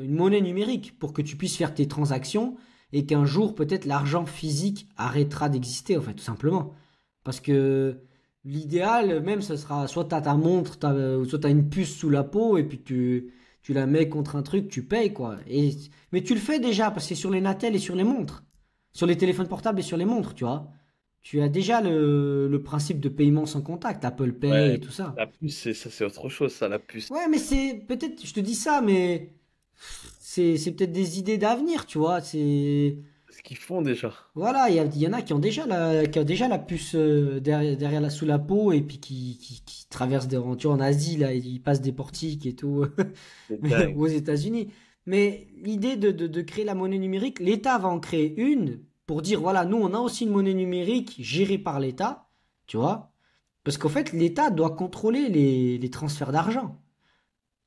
monnaie numérique pour que tu puisses faire tes transactions et qu'un jour, peut-être, l'argent physique arrêtera d'exister, en fait, tout simplement. Parce que l'idéal, même, ce sera soit tu as ta montre, soit tu as une puce sous la peau et puis tu la mets contre un truc, tu payes, quoi. Mais tu le fais déjà parce que c'est sur les Natel et sur les montres. Sur les téléphones portables et sur les montres, tu vois. Tu as déjà le principe de paiement sans contact, Apple Pay et Ouais, tout ça. la puce, c'est autre chose, ça, la puce. Ouais, mais c'est peut-être, je te dis ça, mais c'est peut-être des idées d'avenir, tu vois. C'est Ce qu'ils font déjà. voilà, il y en a qui ont déjà la puce derrière sous la peau et puis qui traversent des aventures en Asie là, ils passent des portiques et tout, C'est mais dingue. aux États-Unis. Mais l'idée de créer la monnaie numérique, l'État va en créer une pour dire voilà, nous on a aussi une monnaie numérique gérée par l'État, tu vois, parce qu'en fait l'État doit contrôler les transferts d'argent.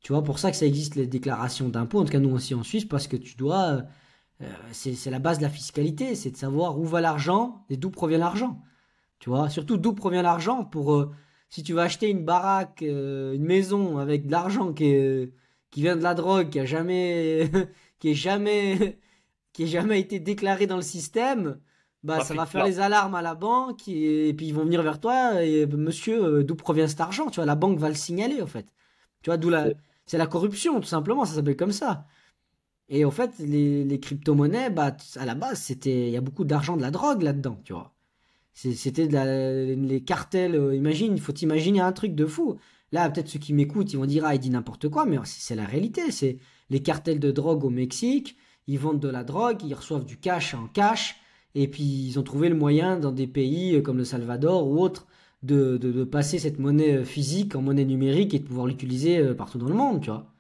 Tu vois, pour ça que ça existe les déclarations d'impôts, en tout cas nous aussi en Suisse, parce que tu dois, c'est la base de la fiscalité, c'est de savoir où va l'argent et d'où provient l'argent. Tu vois, surtout d'où provient l'argent pour, si tu vas acheter une baraque, une maison avec de l'argent qui vient de la drogue, qui a jamais, qui est jamais, qui est jamais été déclaré dans le système, bah ça va Trafic faire là. les alarmes à la banque et puis ils vont venir vers toi et monsieur, d'où provient cet argent? Tu vois, la banque va le signaler en fait. Tu vois, C'est c'est la corruption tout simplement, ça s'appelle comme ça. Et en fait, les crypto-monnaies, bah à la base, il y a beaucoup d'argent de la drogue là-dedans, tu vois. C'était les cartels. Imagine, il faut t'imaginer un truc de fou. Là, peut-être ceux qui m'écoutent, ils vont dire, ah, il dit n'importe quoi, mais c'est la réalité. C'est les cartels de drogue au Mexique. Ils vendent de la drogue, ils reçoivent du cash en cash, et puis ils ont trouvé le moyen dans des pays comme le Salvador ou autres de passer cette monnaie physique en monnaie numérique et de pouvoir l'utiliser partout dans le monde, tu vois.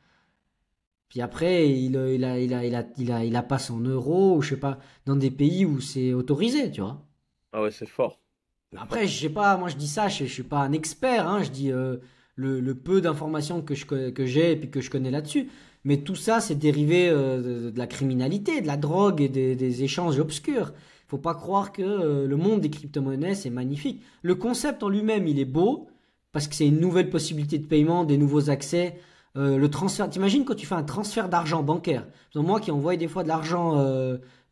Puis après, il la passe en euros ou je sais pas, dans des pays où c'est autorisé, tu vois. Ah ouais, c'est fort. C'est Après, fort. je sais pas, moi je dis ça, je suis pas un expert, hein, je dis le peu d'informations que j'ai et puis que je connais là-dessus. Mais tout ça, c'est dérivé de la criminalité, de la drogue et des échanges obscurs. Faut pas croire que le monde des crypto-monnaies, c'est magnifique. Le concept en lui-même, il est beau, parce que c'est une nouvelle possibilité de paiement, des nouveaux accès. Le transfert, t'imagines quand tu fais un transfert d'argent bancaire. Par exemple, moi qui envoie des fois de l'argent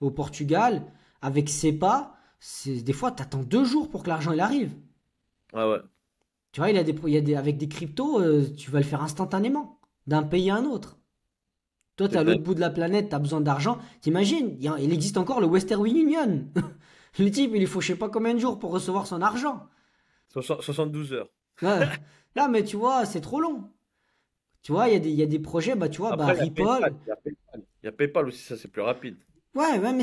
au Portugal, avec SEPA, des fois, tu attends 2 jours pour que l'argent il arrive. Ah ouais. Tu vois, avec des cryptos, tu vas le faire instantanément, d'un pays à un autre. Toi, tu C'est es à l'autre dingue. bout de la planète, tu as besoin d'argent. T'imagines, il existe encore le Western Union. Le type, il lui faut je sais pas combien de jours pour recevoir son argent. 72 heures. Là, là, mais tu vois, c'est trop long. Tu vois, il y a des projets, bah, tu vois, bah, Après, il y a Ripple. PayPal. Il y a PayPal. Il y a PayPal aussi, ça c'est plus rapide. Ouais, ouais, mais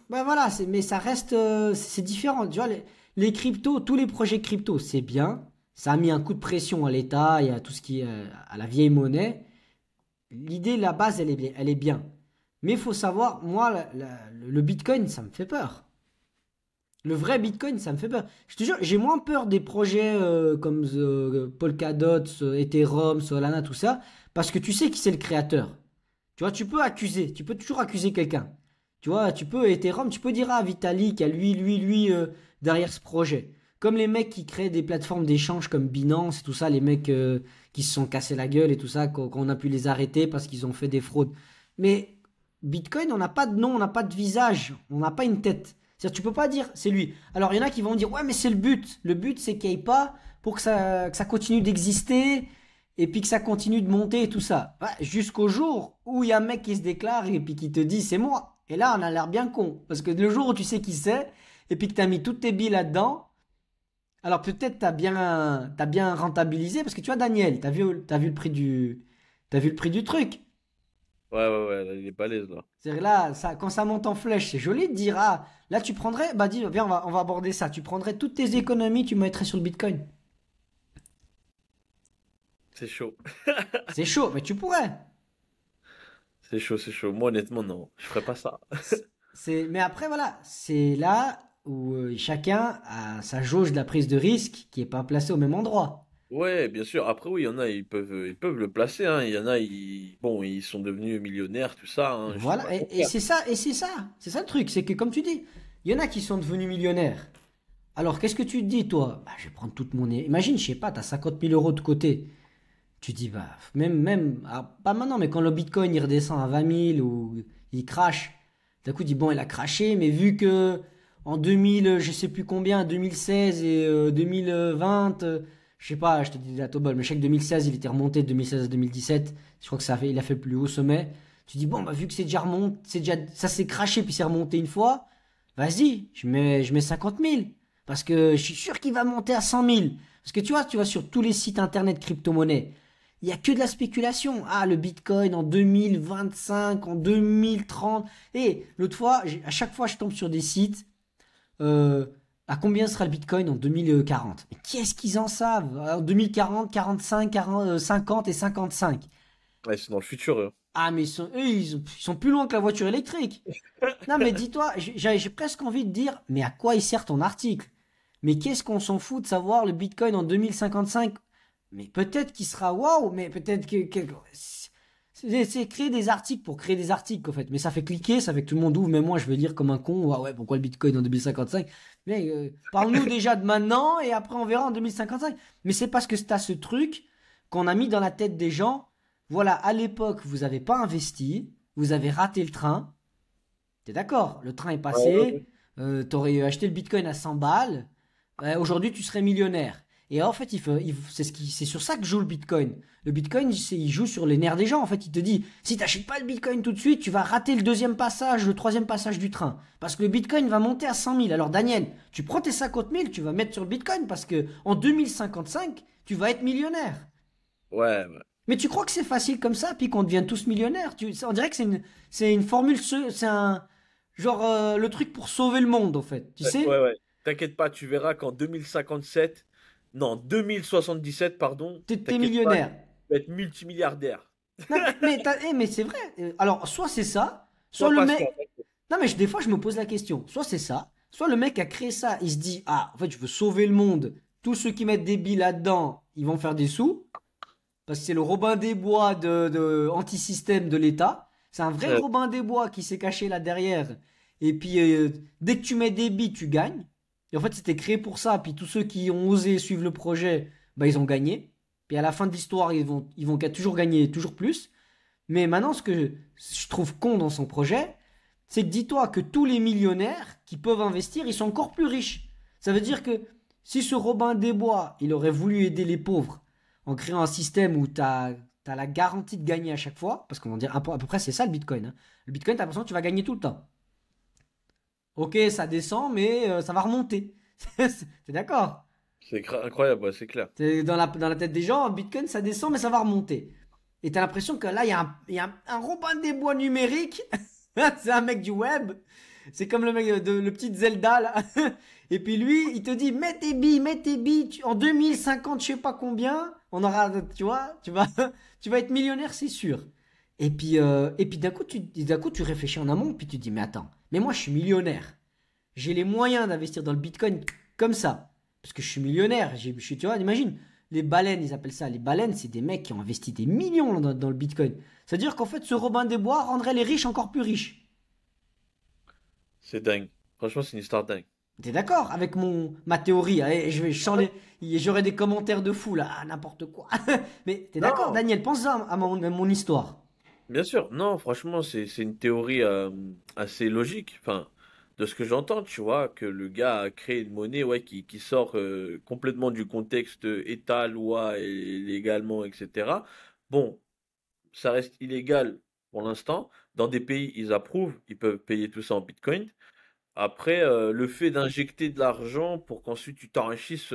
bah voilà, mais ça reste, c'est différent. Tu vois, les cryptos, tous les projets crypto, c'est bien. Ça a mis un coup de pression à l'État et à tout ce qui est à la vieille monnaie. L'idée, la base, elle est bien, elle est bien. Mais il faut savoir, moi, le Bitcoin, ça me fait peur. Le vrai Bitcoin, ça me fait peur. Je te jure, j'ai moins peur des projets comme Polkadot, Ethereum, Solana, tout ça, parce que tu sais qui c'est le créateur. Tu vois, tu peux toujours accuser quelqu'un. Tu vois, tu peux, Ethereum, tu peux dire à Vitalik, à lui, derrière ce projet. Comme les mecs qui créent des plateformes d'échange comme Binance et tout ça, les mecs qui se sont cassés la gueule et tout ça, qu'on a pu les arrêter parce qu'ils ont fait des fraudes. Mais Bitcoin, on n'a pas de nom, on n'a pas de visage, on n'a pas une tête. C'est-à-dire, tu peux pas dire c'est lui. Alors, il y en a qui vont dire ouais, mais c'est le but. Le but, c'est qu'il n'y ait pas pour que ça continue d'exister et puis que ça continue de monter et tout ça. Ouais, jusqu'au jour où il y a un mec qui se déclare et puis qui te dit c'est moi. Et là, on a l'air bien con. Parce que le jour où tu sais qui c'est et puis que tu as mis toutes tes billes là-dedans, alors peut-être t'as bien rentabilisé. Parce que tu vois, Daniel, t'as vu le prix du truc. Ouais, ouais, ouais, là, il est balèze, là. C'est-à-dire là, quand ça monte en flèche, c'est joli de dire, ah, là tu prendrais, bah dis, viens, on va aborder ça. Tu prendrais toutes tes économies, tu mettrais sur le Bitcoin. C'est chaud. C'est chaud, mais tu pourrais. C'est chaud, c'est chaud. Moi, honnêtement, non. Je ferais pas ça. Mais après, voilà, c'est là où chacun a sa jauge de la prise de risque qui est pas placée au même endroit. Ouais, bien sûr. Après, oui, il y en a, ils peuvent le placer, hein. Il y en a, bon, ils sont devenus millionnaires, tout ça, hein. Je dis pas Voilà, le contraire. c'est ça le truc, c'est que comme tu dis, il y en a qui sont devenus millionnaires. Alors, qu'est-ce que tu te dis, toi? Bah, je vais prendre toute mon... Imagine, je sais pas, t'as 50 000 € de côté. Tu dis, bah, pas maintenant, mais quand le Bitcoin il redescend à 20 000 ou il crache, d'un coup, tu dis, bon, il a craché, mais vu que en 2000, je sais plus combien, 2016 et 2020, je sais pas, je te dis la tobol, mais je sais que 2016, il était remonté de 2016 à 2017, je crois que il a fait le plus haut sommet. Tu dis, bon, bah, vu que c'est déjà remonté, ça s'est craché puis c'est remonté une fois, vas-y, je mets 50 000. Parce que je suis sûr qu'il va monter à 100 000. Parce que tu vois sur tous les sites internet crypto-monnaie, il n'y a que de la spéculation. Ah, le Bitcoin en 2025, en 2030. Et l'autre fois, à chaque fois, je tombe sur des sites. euh, à combien sera le Bitcoin en 2040? Mais qu'est-ce qu'ils en savent? En 2040, 45, 40, 50 et 55. Ouais, c'est dans le futur, eux. Ah, mais ils sont plus loin que la voiture électrique. Non, mais dis-toi, j'ai presque envie de dire, mais à quoi il sert ton article? Mais qu'est-ce qu'on s'en fout de savoir le Bitcoin en 2055? Mais peut-être qu'il sera waouh, mais peut-être c'est créer des articles pour créer des articles, en fait. Mais ça fait cliquer, ça fait que tout le monde ouvre, même moi je vais lire comme un con, ah ouais, pourquoi le Bitcoin en 2055? Mais parle-nous déjà de maintenant et après on verra en 2055. Mais c'est parce que c'est à ce truc qu'on a mis dans la tête des gens, voilà, à l'époque, vous n'avez pas investi, vous avez raté le train. T'es d'accord? Le train est Ouais, ouais, ouais. passé, t'aurais acheté le Bitcoin à 100 balles, aujourd'hui tu serais millionnaire. Et en fait, c'est sur ça que joue le Bitcoin. Le Bitcoin, il joue sur les nerfs des gens. En fait, il te dit, si t'achètes pas le Bitcoin tout de suite, tu vas rater le deuxième passage, le troisième passage du train. Parce que le Bitcoin va monter à 100 000. Alors Daniel, tu prends tes 50 000, tu vas mettre sur le Bitcoin parce que en 2055, tu vas être millionnaire. Ouais, ouais. Mais tu crois que c'est facile comme ça, puis qu'on devient tous millionnaires? On dirait que c'est une formule, c'est un genre le truc pour sauver le monde, en fait. Tu Ouais, sais? ouais, ouais. T'inquiète pas, tu verras qu'en 2057, non, 2077, pardon, T'es t'inquiète pas, tu millionnaire. vas être multimilliardaire. Non, mais c'est vrai. Alors, soit c'est ça, soit Sois le patient. mec. Non, mais des fois, je me pose la question. Soit c'est ça, soit le mec a créé ça. Il se dit, ah, en fait, je veux sauver le monde. Tous ceux qui mettent des billes là-dedans, ils vont faire des sous. Parce que c'est le Robin des Bois de anti-système de l'État. C'est un vrai Ouais, Robin des Bois qui s'est caché là derrière. Et puis, dès que tu mets des billes, tu gagnes. Et en fait, c'était créé pour ça. Puis tous ceux qui ont osé suivre le projet, bah, ils ont gagné. Puis à la fin de l'histoire, ils vont toujours gagner toujours plus. Mais maintenant, ce que je trouve con dans son projet, c'est que dis-toi que tous les millionnaires qui peuvent investir, ils sont encore plus riches. Ça veut dire que si ce Robin des Bois, il aurait voulu aider les pauvres en créant un système où tu as la garantie de gagner à chaque fois, parce qu'on va dire à peu près c'est ça le Bitcoin, hein. Le Bitcoin, tu as l'impression que tu vas gagner tout le temps. Ok, ça descend, mais ça va remonter. T'es d'accord? c'est incroyable, ouais, c'est clair. C'est dans la tête des gens, Bitcoin, ça descend, mais ça va remonter. Et tu as l'impression que là, il y a un Robin des Bois numérique C'est un mec du web. C'est comme le mec le petit Zelda là. Et puis lui, il te dit mets tes billes en 2050, je sais pas combien, on aura, tu vois, tu vas être millionnaire, c'est sûr. Et puis d'un coup, tu réfléchis en amont, puis tu te dis mais attends, mais moi je suis millionnaire, j'ai les moyens d'investir dans le Bitcoin comme ça, parce que je suis millionnaire. Tu vois, imagine les baleines, ils appellent ça les baleines, c'est des mecs qui ont investi des millions dans le Bitcoin. C'est-à-dire qu'en fait, ce Robin des Bois rendrait les riches encore plus riches. C'est dingue. Franchement, c'est une histoire dingue. T'es d'accord avec ma théorie? Allez, j'aurai des commentaires de fou là, ah, n'importe quoi. Mais t'es d'accord, Non, Daniel? Pense à mon histoire. bien sûr. Non, franchement, c'est une théorie assez logique. Enfin, de ce que j'entends, tu vois, que le gars a créé une monnaie ouais, qui sort complètement du contexte État, loi et légalement, etc. Bon, ça reste illégal pour l'instant. Dans des pays, ils approuvent, ils peuvent payer tout ça en Bitcoin. Après, le fait d'injecter de l'argent pour qu'ensuite tu t'enrichisses,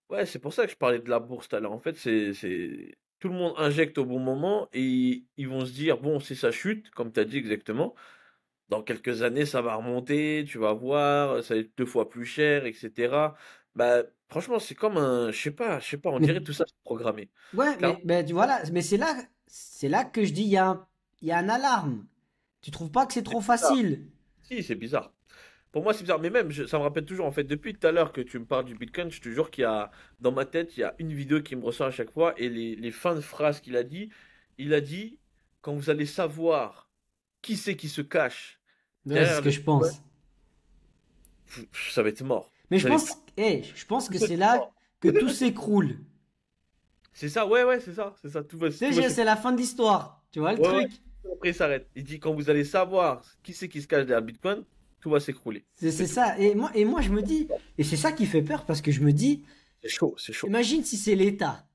ouais, c'est pour ça que je parlais de la bourse tout à l'heure. En fait, tout le monde injecte au bon moment et ils vont se dire, bon, si ça chute, comme tu as dit exactement, dans quelques années, ça va remonter, tu vas voir, ça va être deux fois plus cher, etc. Bah, franchement, c'est comme je sais pas, on Mais dirait tout ça c'est programmé. ouais, Clairement, voilà, mais c'est là que je dis il y a un alarme. Tu trouves pas que c'est c'est trop bizarre. facile? Si, c'est bizarre. Pour moi, c'est bizarre. Mais même, ça me rappelle toujours, en fait, depuis tout à l'heure que tu me parles du Bitcoin, je te jure qu'il y a, dans ma tête, il y a une vidéo qui me ressort à chaque fois. Et les fins de phrases il a dit, quand vous allez savoir qui c'est qui se cache Ouais, c'est ce derrière que le je Bitcoin, pense. ça va être mort. Mais Vous allez tous je pense que être c'est là morts. que tout s'écroule. C'est ça, ouais, ouais, c'est ça, c'est ça. Tu Tout va sais, c'est la fin de l'histoire. Tu vois le Ouais, ouais. truc? Après, il s'arrête. Il dit, quand vous allez savoir qui c'est qui se cache derrière le Bitcoin, tout va s'écrouler. C'est C'est tout. ça. Et moi, je me dis, et c'est ça qui fait peur parce que je me dis, C'est chaud, c'est chaud. imagine si c'est l'État.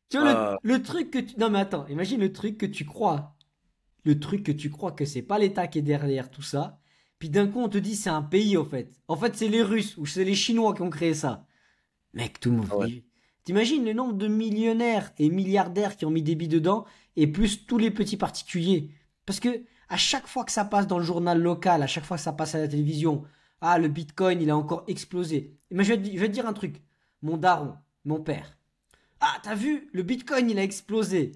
Tu vois, Ah, le truc que tu. Non, mais attends, imagine le truc que tu crois. Le truc que tu crois que c'est pas l'État qui est derrière tout ça. Puis d'un coup, on te dit c'est un pays, en fait. En fait, c'est les Russes ou c'est les Chinois qui ont créé ça. Mec, tout le monde. ah ouais. T'imagines le nombre de millionnaires et milliardaires qui ont mis des billes dedans et plus tous les petits particuliers. Parce que à chaque fois que ça passe dans le journal local, à chaque fois que ça passe à la télévision, ah, le Bitcoin, il a encore explosé. Mais je vais te dire un truc. Mon daron, mon père. Ah, t'as vu, le Bitcoin, il a explosé.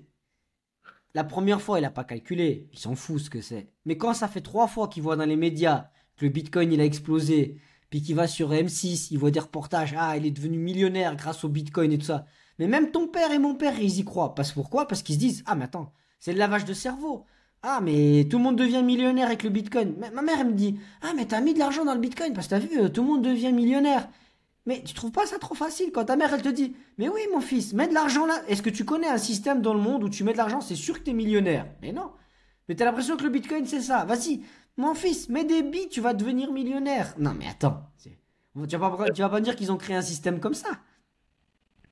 La première fois, il n'a pas calculé. Il s'en fout ce que c'est. Mais quand ça fait 3 fois qu'il voit dans les médias que le Bitcoin, il a explosé, puis qu'il va sur M6, il voit des reportages, ah, il est devenu millionnaire grâce au Bitcoin et tout ça. Mais même ton père et mon père, ils y croient. Parce pourquoi? Parce qu'ils se disent, ah, mais attends, c'est le lavage de cerveau. Ah, mais tout le monde devient millionnaire avec le Bitcoin. Ma mère, elle me dit, ah, mais t'as mis de l'argent dans le Bitcoin parce que t'as vu, tout le monde devient millionnaire. Mais tu trouves pas ça trop facile quand ta mère elle te dit mais oui mon fils, mets de l'argent là. Est-ce que tu connais un système dans le monde où tu mets de l'argent, c'est sûr que t'es millionnaire? Mais non. Mais t'as l'impression que le Bitcoin c'est ça. Vas-y, mon fils, mets des billes, tu vas devenir millionnaire. Non mais attends, tu vas pas me dire qu'ils ont créé un système comme ça.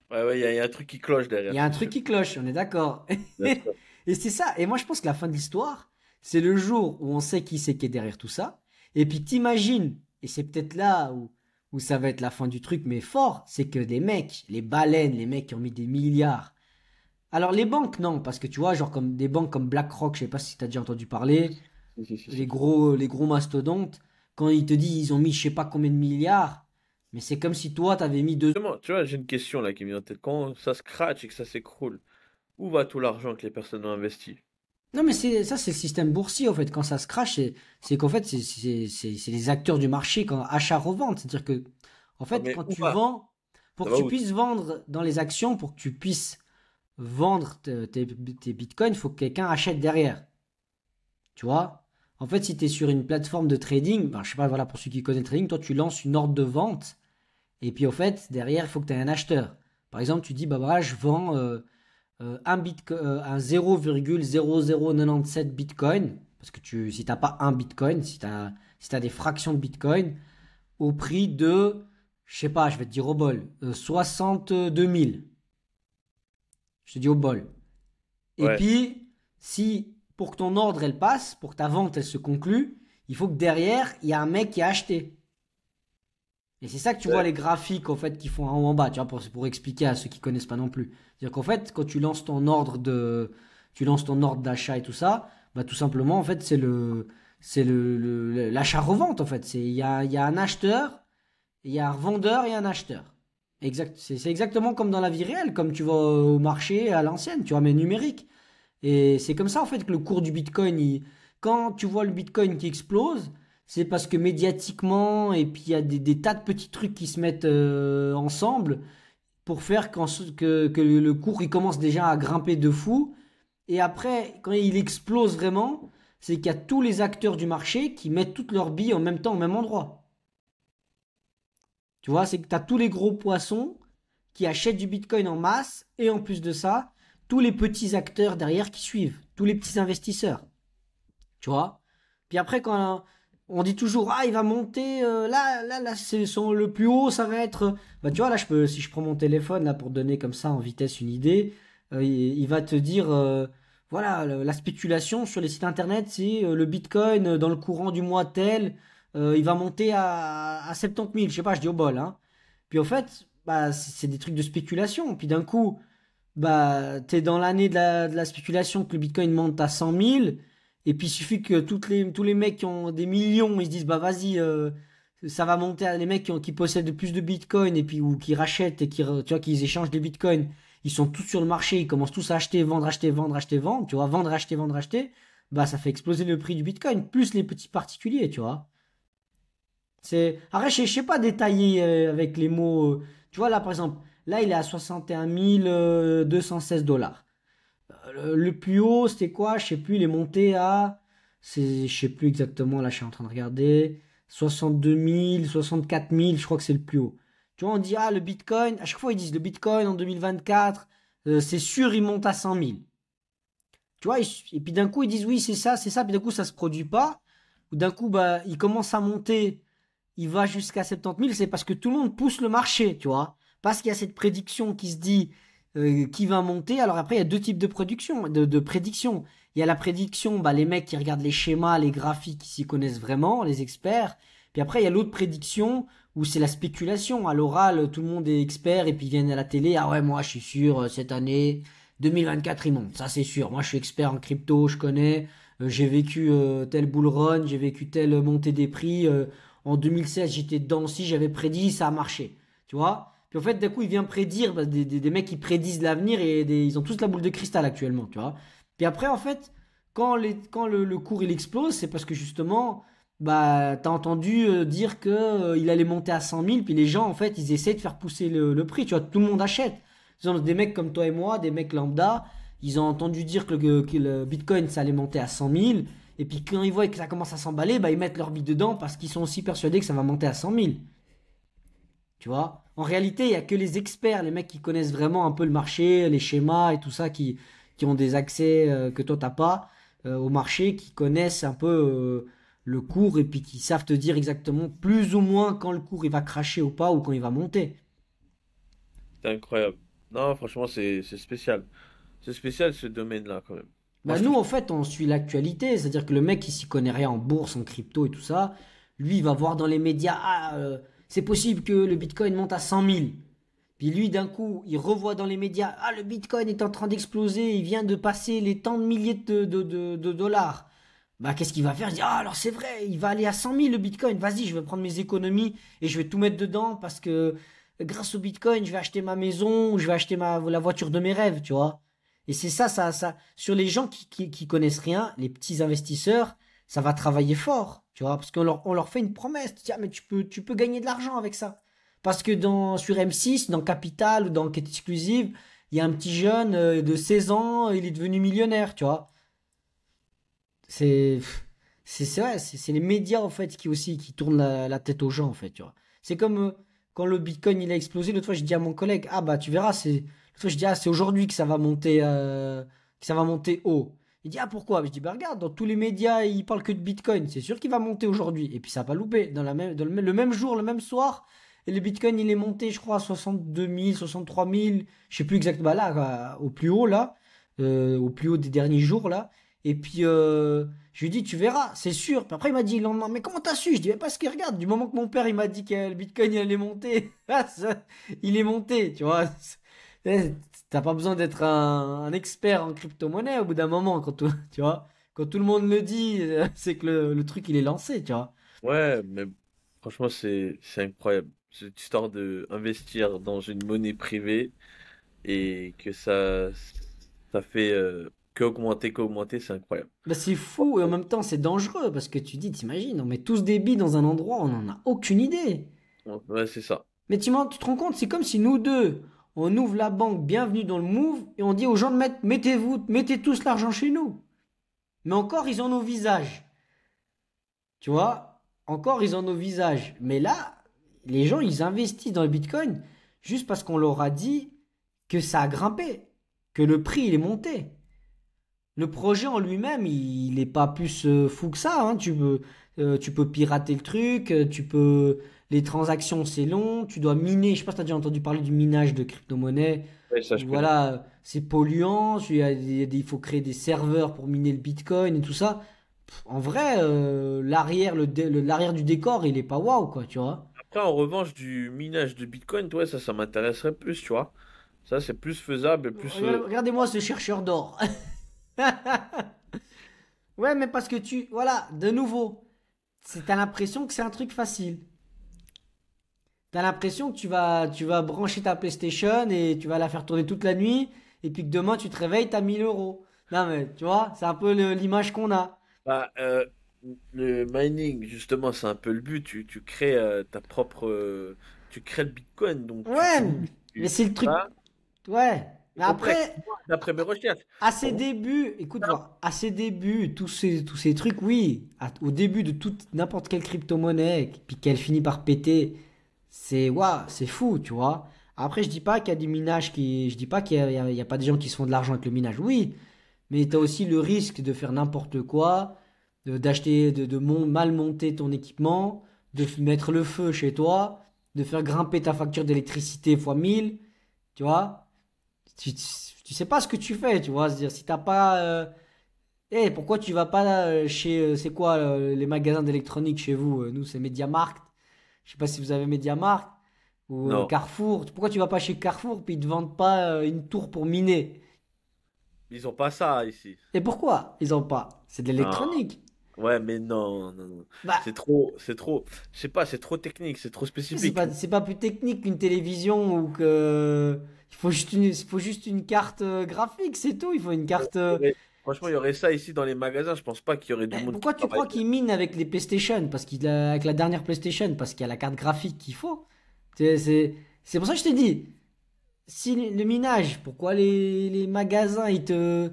Ouais, ouais, il y a un truc qui cloche Il derrière, y a un c'est truc sûr. qui cloche, on est d'accord. Bien sûr. Et c'est ça. Et moi je pense que la fin de l'histoire, c'est le jour où on sait qui c'est qui est derrière tout ça. Et puis t'imagines, et c'est peut-être là où ça va être la fin du truc, mais fort, c'est que des mecs, les baleines, les mecs qui ont mis des milliards. Alors les banques, non, parce que tu vois, genre comme des banques comme BlackRock, je sais pas si t'as déjà entendu parler, Si, si, si, les si. gros, les gros mastodontes, quand ils te disent ils ont mis je sais pas combien de milliards, mais c'est comme si toi t'avais mis deux. Justement, tu vois, j'ai une question là qui me vient en tête. Quand ça scratch et que ça s'écroule, où va tout l'argent que les personnes ont investi? Non mais c'est le système boursier en fait, quand ça se crache, c'est qu'en fait c'est les acteurs du marché quand achat-revente, c'est-à-dire que en Ah, fait mais quand où tu va? vends, pour Ça que va tu où? puisses vendre dans les actions, pour que tu puisses vendre tes bitcoins, il faut que quelqu'un achète derrière. Tu vois? En fait, si tu es sur une plateforme de trading, ben, je sais pas, voilà, pour ceux qui connaissent le trading, toi, tu lances une ordre de vente, et puis, au fait, derrière, il faut que tu aies un acheteur. Par exemple, tu dis, bah voilà, je vends un 0,0097 bitcoin, parce que si t'as pas un bitcoin, si t'as des fractions de bitcoin, au prix de, je sais pas, je vais te dire au bol, 62 000. Je te dis au bol. Et Ouais. puis, si pour que ton ordre elle passe, pour que ta vente elle se conclue, il faut que derrière il y a un mec qui a acheté. Et c'est ça que tu vois Ouais. les graphiques en fait qui font en haut en bas, tu vois, pour expliquer à ceux qui connaissent pas non plus. C'est-à-dire qu'en fait, quand tu lances ton ordre d'achat et tout ça, Bah, tout simplement, en fait, c'est l'achat-revente, en fait. Il y a un acheteur, il y a un revendeur et un acheteur. C'est exactement comme dans la vie réelle, comme tu vas au marché à l'ancienne, tu vois, mais numérique. Et c'est comme ça, en fait, que le cours du Bitcoin, quand tu vois le Bitcoin qui explose, c'est parce que médiatiquement, et puis il y a des tas de petits trucs qui se mettent ensemble pour faire que le cours il commence déjà à grimper de fou. Et après, quand il explose vraiment, c'est qu'il y a tous les acteurs du marché qui mettent toutes leurs billes en même temps au même endroit. Tu vois, c'est que tu as tous les gros poissons qui achètent du Bitcoin en masse et en plus de ça, tous les petits acteurs derrière qui suivent, tous les petits investisseurs. Tu vois. Puis après, quand on dit toujours, ah, il va monter, là, le plus haut, ça va être. Bah, tu vois, là, si je prends mon téléphone, là, pour donner comme ça en vitesse une idée, il va te dire, voilà, la spéculation sur les sites internet, c'est le Bitcoin dans le courant du mois tel, il va monter à 70 000, je sais pas, je dis au bol, hein. Puis au fait, bah, c'est des trucs de spéculation. Puis d'un coup, bah, t'es dans l'année de la spéculation que le Bitcoin monte à 100 000. Et puis il suffit que tous les mecs qui ont des millions, ils se disent, bah vas-y, ça va monter. Les mecs qui possèdent plus de Bitcoin et puis ou qui rachètent et tu vois, qu'ils échangent des Bitcoins, ils sont tous sur le marché, ils commencent tous à acheter, vendre, acheter, vendre, acheter, vendre. Tu vois, vendre, acheter, vendre, acheter. Bah ça fait exploser le prix du Bitcoin, plus les petits particuliers, tu vois. Arrête, je sais pas détailler avec les mots. Tu vois, là, par exemple, là, il est à 61 216 dollars. Le plus haut, c'était quoi? Je sais plus, il est monté à. Je sais plus exactement, là, je suis en train de regarder. 62 000, 64 000, je crois que c'est le plus haut. Tu vois, on dit, ah, le Bitcoin, à chaque fois, ils disent le Bitcoin en 2024, c'est sûr, il monte à 100 000. Tu vois, et puis d'un coup, ils disent, oui, c'est ça, puis d'un coup, ça se produit pas. Ou d'un coup, bah, il commence à monter, il va jusqu'à 70 000, c'est parce que tout le monde pousse le marché, tu vois. Parce qu'il y a cette prédiction qui se dit qui va monter. Alors après, il y a deux types de production, de prédiction. Il y a la prédiction, bah, les mecs qui regardent les schémas, les graphiques, qui s'y connaissent vraiment, les experts. Puis après, il y a l'autre prédiction où c'est la spéculation. À l'oral, tout le monde est expert et puis ils viennent à la télé. Ah ouais, moi, je suis sûr, cette année, 2024, il monte. Ça, c'est sûr. Moi, je suis expert en crypto, je connais. J'ai vécu tel bull run, j'ai vécu telle montée des prix. En 2016, j'étais dedans aussi, j'avais prédit, ça a marché. Tu vois? Puis en fait, d'un coup, il vient prédire, bah, des mecs qui prédisent l'avenir et ils ont tous la boule de cristal actuellement, tu vois. Puis après, en fait, quand le cours il explose, c'est parce que justement, bah, t'as entendu dire que il allait monter à 100 000, puis les gens, en fait, ils essaient de faire pousser le prix, tu vois, tout le monde achète. Des mecs comme toi et moi, des mecs lambda, ils ont entendu dire que le Bitcoin, ça allait monter à 100 000, et puis quand ils voient que ça commence à s'emballer, bah, ils mettent leur bille dedans parce qu'ils sont aussi persuadés que ça va monter à 100 000. Tu vois? En réalité, il n'y a que les experts, les mecs qui connaissent vraiment un peu le marché, les schémas et tout ça, qui ont des accès que toi, t'as pas au marché, qui connaissent un peu le cours et puis qui savent te dire exactement plus ou moins quand le cours il va cracher ou pas ou quand il va monter. C'est incroyable. Non, franchement, c'est spécial. C'est spécial ce domaine-là, quand même. Moi, Bah je nous, trouve. en fait, on suit l'actualité, c'est-à-dire que le mec qui s'y connaît rien en bourse, en crypto et tout ça, lui, il va voir dans les médias, ah, c'est possible que le Bitcoin monte à 100 000. Puis lui, d'un coup, il revoit dans les médias, ah, le Bitcoin est en train d'exploser, il vient de passer les tant de milliers de dollars. Bah, qu'est-ce qu'il va faire? Il dit, ah, alors c'est vrai, il va aller à 100 000 le Bitcoin. Vas-y, je vais prendre mes économies et je vais tout mettre dedans parce que grâce au Bitcoin, je vais acheter ma maison ou je vais acheter la voiture de mes rêves, tu vois. Et c'est ça, sur les gens qui connaissent rien, les petits investisseurs, ça va travailler fort, tu vois, parce on leur fait une promesse. Tiens, mais tu peux gagner de l'argent avec ça. Parce que sur M6, dans Capital ou dans Quête Exclusive, il y a un petit jeune de 16 ans, il est devenu millionnaire, tu vois. C'est, c'est vrai, c'est les médias en fait qui aussi qui tournent la tête aux gens en fait, tu vois. C'est comme quand le Bitcoin il a explosé, l'autre fois je dis à mon collègue, ah bah tu verras, l'autre fois je dis ah c'est aujourd'hui que ça va monter haut. Il dit ah pourquoi? Je dis bah regarde, dans tous les médias ils parlent que de Bitcoin, c'est sûr qu'il va monter aujourd'hui. Et puis ça va pas louper, dans le même jour, le même soir, et le Bitcoin il est monté je crois à 62 000, 63 000, je sais plus exactement, bah là au plus haut là, au plus haut des derniers jours là. Et puis, je lui dis, tu verras, c'est sûr. Puis après, il m'a dit le lendemain, mais comment t'as su? Je dis, mais parce que regarde, du moment que mon père, il m'a dit que le Bitcoin, il allait monter, il est monté, tu vois. T'as pas besoin d'être un expert en crypto-monnaie au bout d'un moment, tu vois. quand tout le monde le dit, c'est que le truc il est lancé, tu vois. Ouais, mais franchement, c'est incroyable. Cette histoire de investir dans une monnaie privée et que ça fait qu'augmenter, c'est incroyable. Bah, c'est fou et en même temps c'est dangereux parce que tu dis, t'imagines, on met tous des billes dans un endroit, on n'en a aucune idée. Ouais, c'est ça. Mais tu te rends compte, c'est comme si nous deux, on ouvre la banque Bienvenue dans le Move et on dit aux gens de mettre, mettez tous l'argent chez nous. Mais encore, ils ont nos visages. Tu vois, encore, ils ont nos visages. Mais là, les gens, ils investissent dans le Bitcoin juste parce qu'on leur a dit que ça a grimpé, que le prix, il est monté. Le projet en lui-même, il n'est pas plus fou que ça, hein. Tu peux pirater le truc, les transactions, c'est long, tu dois miner. Je sais pas si tu as déjà entendu parler du minage de crypto-monnaie. Ouais, ça, je connais. Voilà, c'est polluant, il faut créer des serveurs pour miner le Bitcoin et tout ça. En vrai, l'arrière du décor, il est pas waouh, quoi, tu vois. Après, en revanche, du minage de Bitcoin, toi, ça m'intéresserait plus, tu vois. Ça, c'est plus faisable et plus. Regardez-moi ce chercheur d'or. Ouais, mais parce que voilà, de nouveau, t'as l'impression que c'est un truc facile. T'as l'impression que tu vas brancher ta PlayStation et tu vas la faire tourner toute la nuit, et puis que demain tu te réveilles, t'as 1000 euros. Non, mais tu vois, c'est un peu l'image qu'on a. Bah, le mining, justement, c'est un peu le but. Tu crées ta propre. Tu crées le Bitcoin, donc tu Ouais, mines. mais c'est le truc. Ça, Ouais. c'est Mais complexe. après, Moi, d'après mes recherches. à ses Pour moi, débuts, écoute, voir, à ses débuts, tous ces trucs, oui, au début de toute n'importe quelle crypto-monnaie, puis qu'elle finit par péter, c'est waouh, c'est fou, tu vois. Après, je dis pas qu'il y a du minage je dis pas qu'il y a pas des gens qui se font de l'argent avec le minage, oui, mais tu as aussi le risque de faire n'importe quoi, d'acheter, mal monter ton équipement, mettre le feu chez toi, de faire grimper ta facture d'électricité fois 1000, tu vois. Tu sais pas ce que tu fais, tu vois. C'est-à-dire, si t'as pas. Pourquoi tu vas pas chez. C'est quoi les magasins d'électronique chez vous? Nous, c'est MediaMarkt. Je sais pas si vous avez MediaMarkt ou non. Carrefour. Pourquoi tu vas pas chez Carrefour puis ils te vendent pas une tour pour miner? Ils ont pas ça ici. Et pourquoi ils ont pas? C'est de Non. l'électronique. Ouais, mais non, non, non. Bah, C'est trop. Je sais pas, c'est trop technique, c'est trop spécifique. c'est pas plus technique qu'une télévision ou que. Il faut juste une carte graphique, c'est tout. Il faut une carte. Franchement, il y aurait ça ici dans les magasins. Je pense pas qu'il y aurait du Mais monde qui pourquoi tu crois travaille. qu'il mine avec les PlayStation? Avec la dernière PlayStation, parce qu'il y a la carte graphique qu'il faut. C'est pour ça que je t'ai dit. Si le minage, pourquoi les magasins, ils te.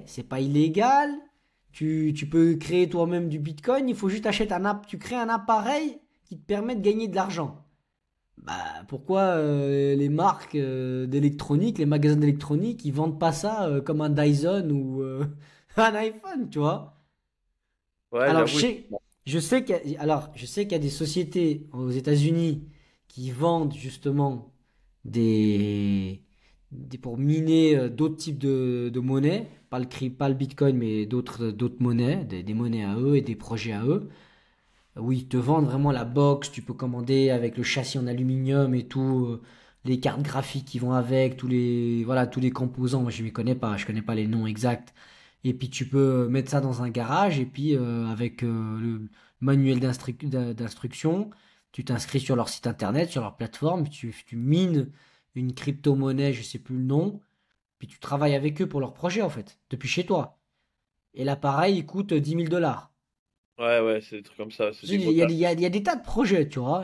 C'est pas illégal. Tu peux créer toi-même du Bitcoin. Il faut juste acheter tu crées un appareil qui te permet de gagner de l'argent. Bah, pourquoi les marques d'électronique, les magasins d'électronique, ils vendent pas ça comme un Dyson ou un iPhone, tu vois? Ouais, Alors, j'avoue. je sais qu'il y a des sociétés aux États-Unis qui vendent justement des, pour miner d'autres types de monnaies, pas le Bitcoin, mais d'autres monnaies, des monnaies à eux et des projets à eux, où ils te vendent vraiment la box, tu peux commander avec le châssis en aluminium et tout, les cartes graphiques qui vont avec, voilà, tous les composants. Moi, je m'y connais pas, je connais pas les noms exacts. Et puis tu peux mettre ça dans un garage et puis avec le manuel d'instruction, tu t'inscris sur leur site internet, sur leur plateforme, tu mines une crypto-monnaie, je sais plus le nom, puis tu travailles avec eux pour leur projet en fait, depuis chez toi. Et l'appareil, il coûte 10 000 $. Ouais, ouais, c'est des trucs comme ça. C'est des gros Il y a, tas. il y a des tas de projets, tu vois.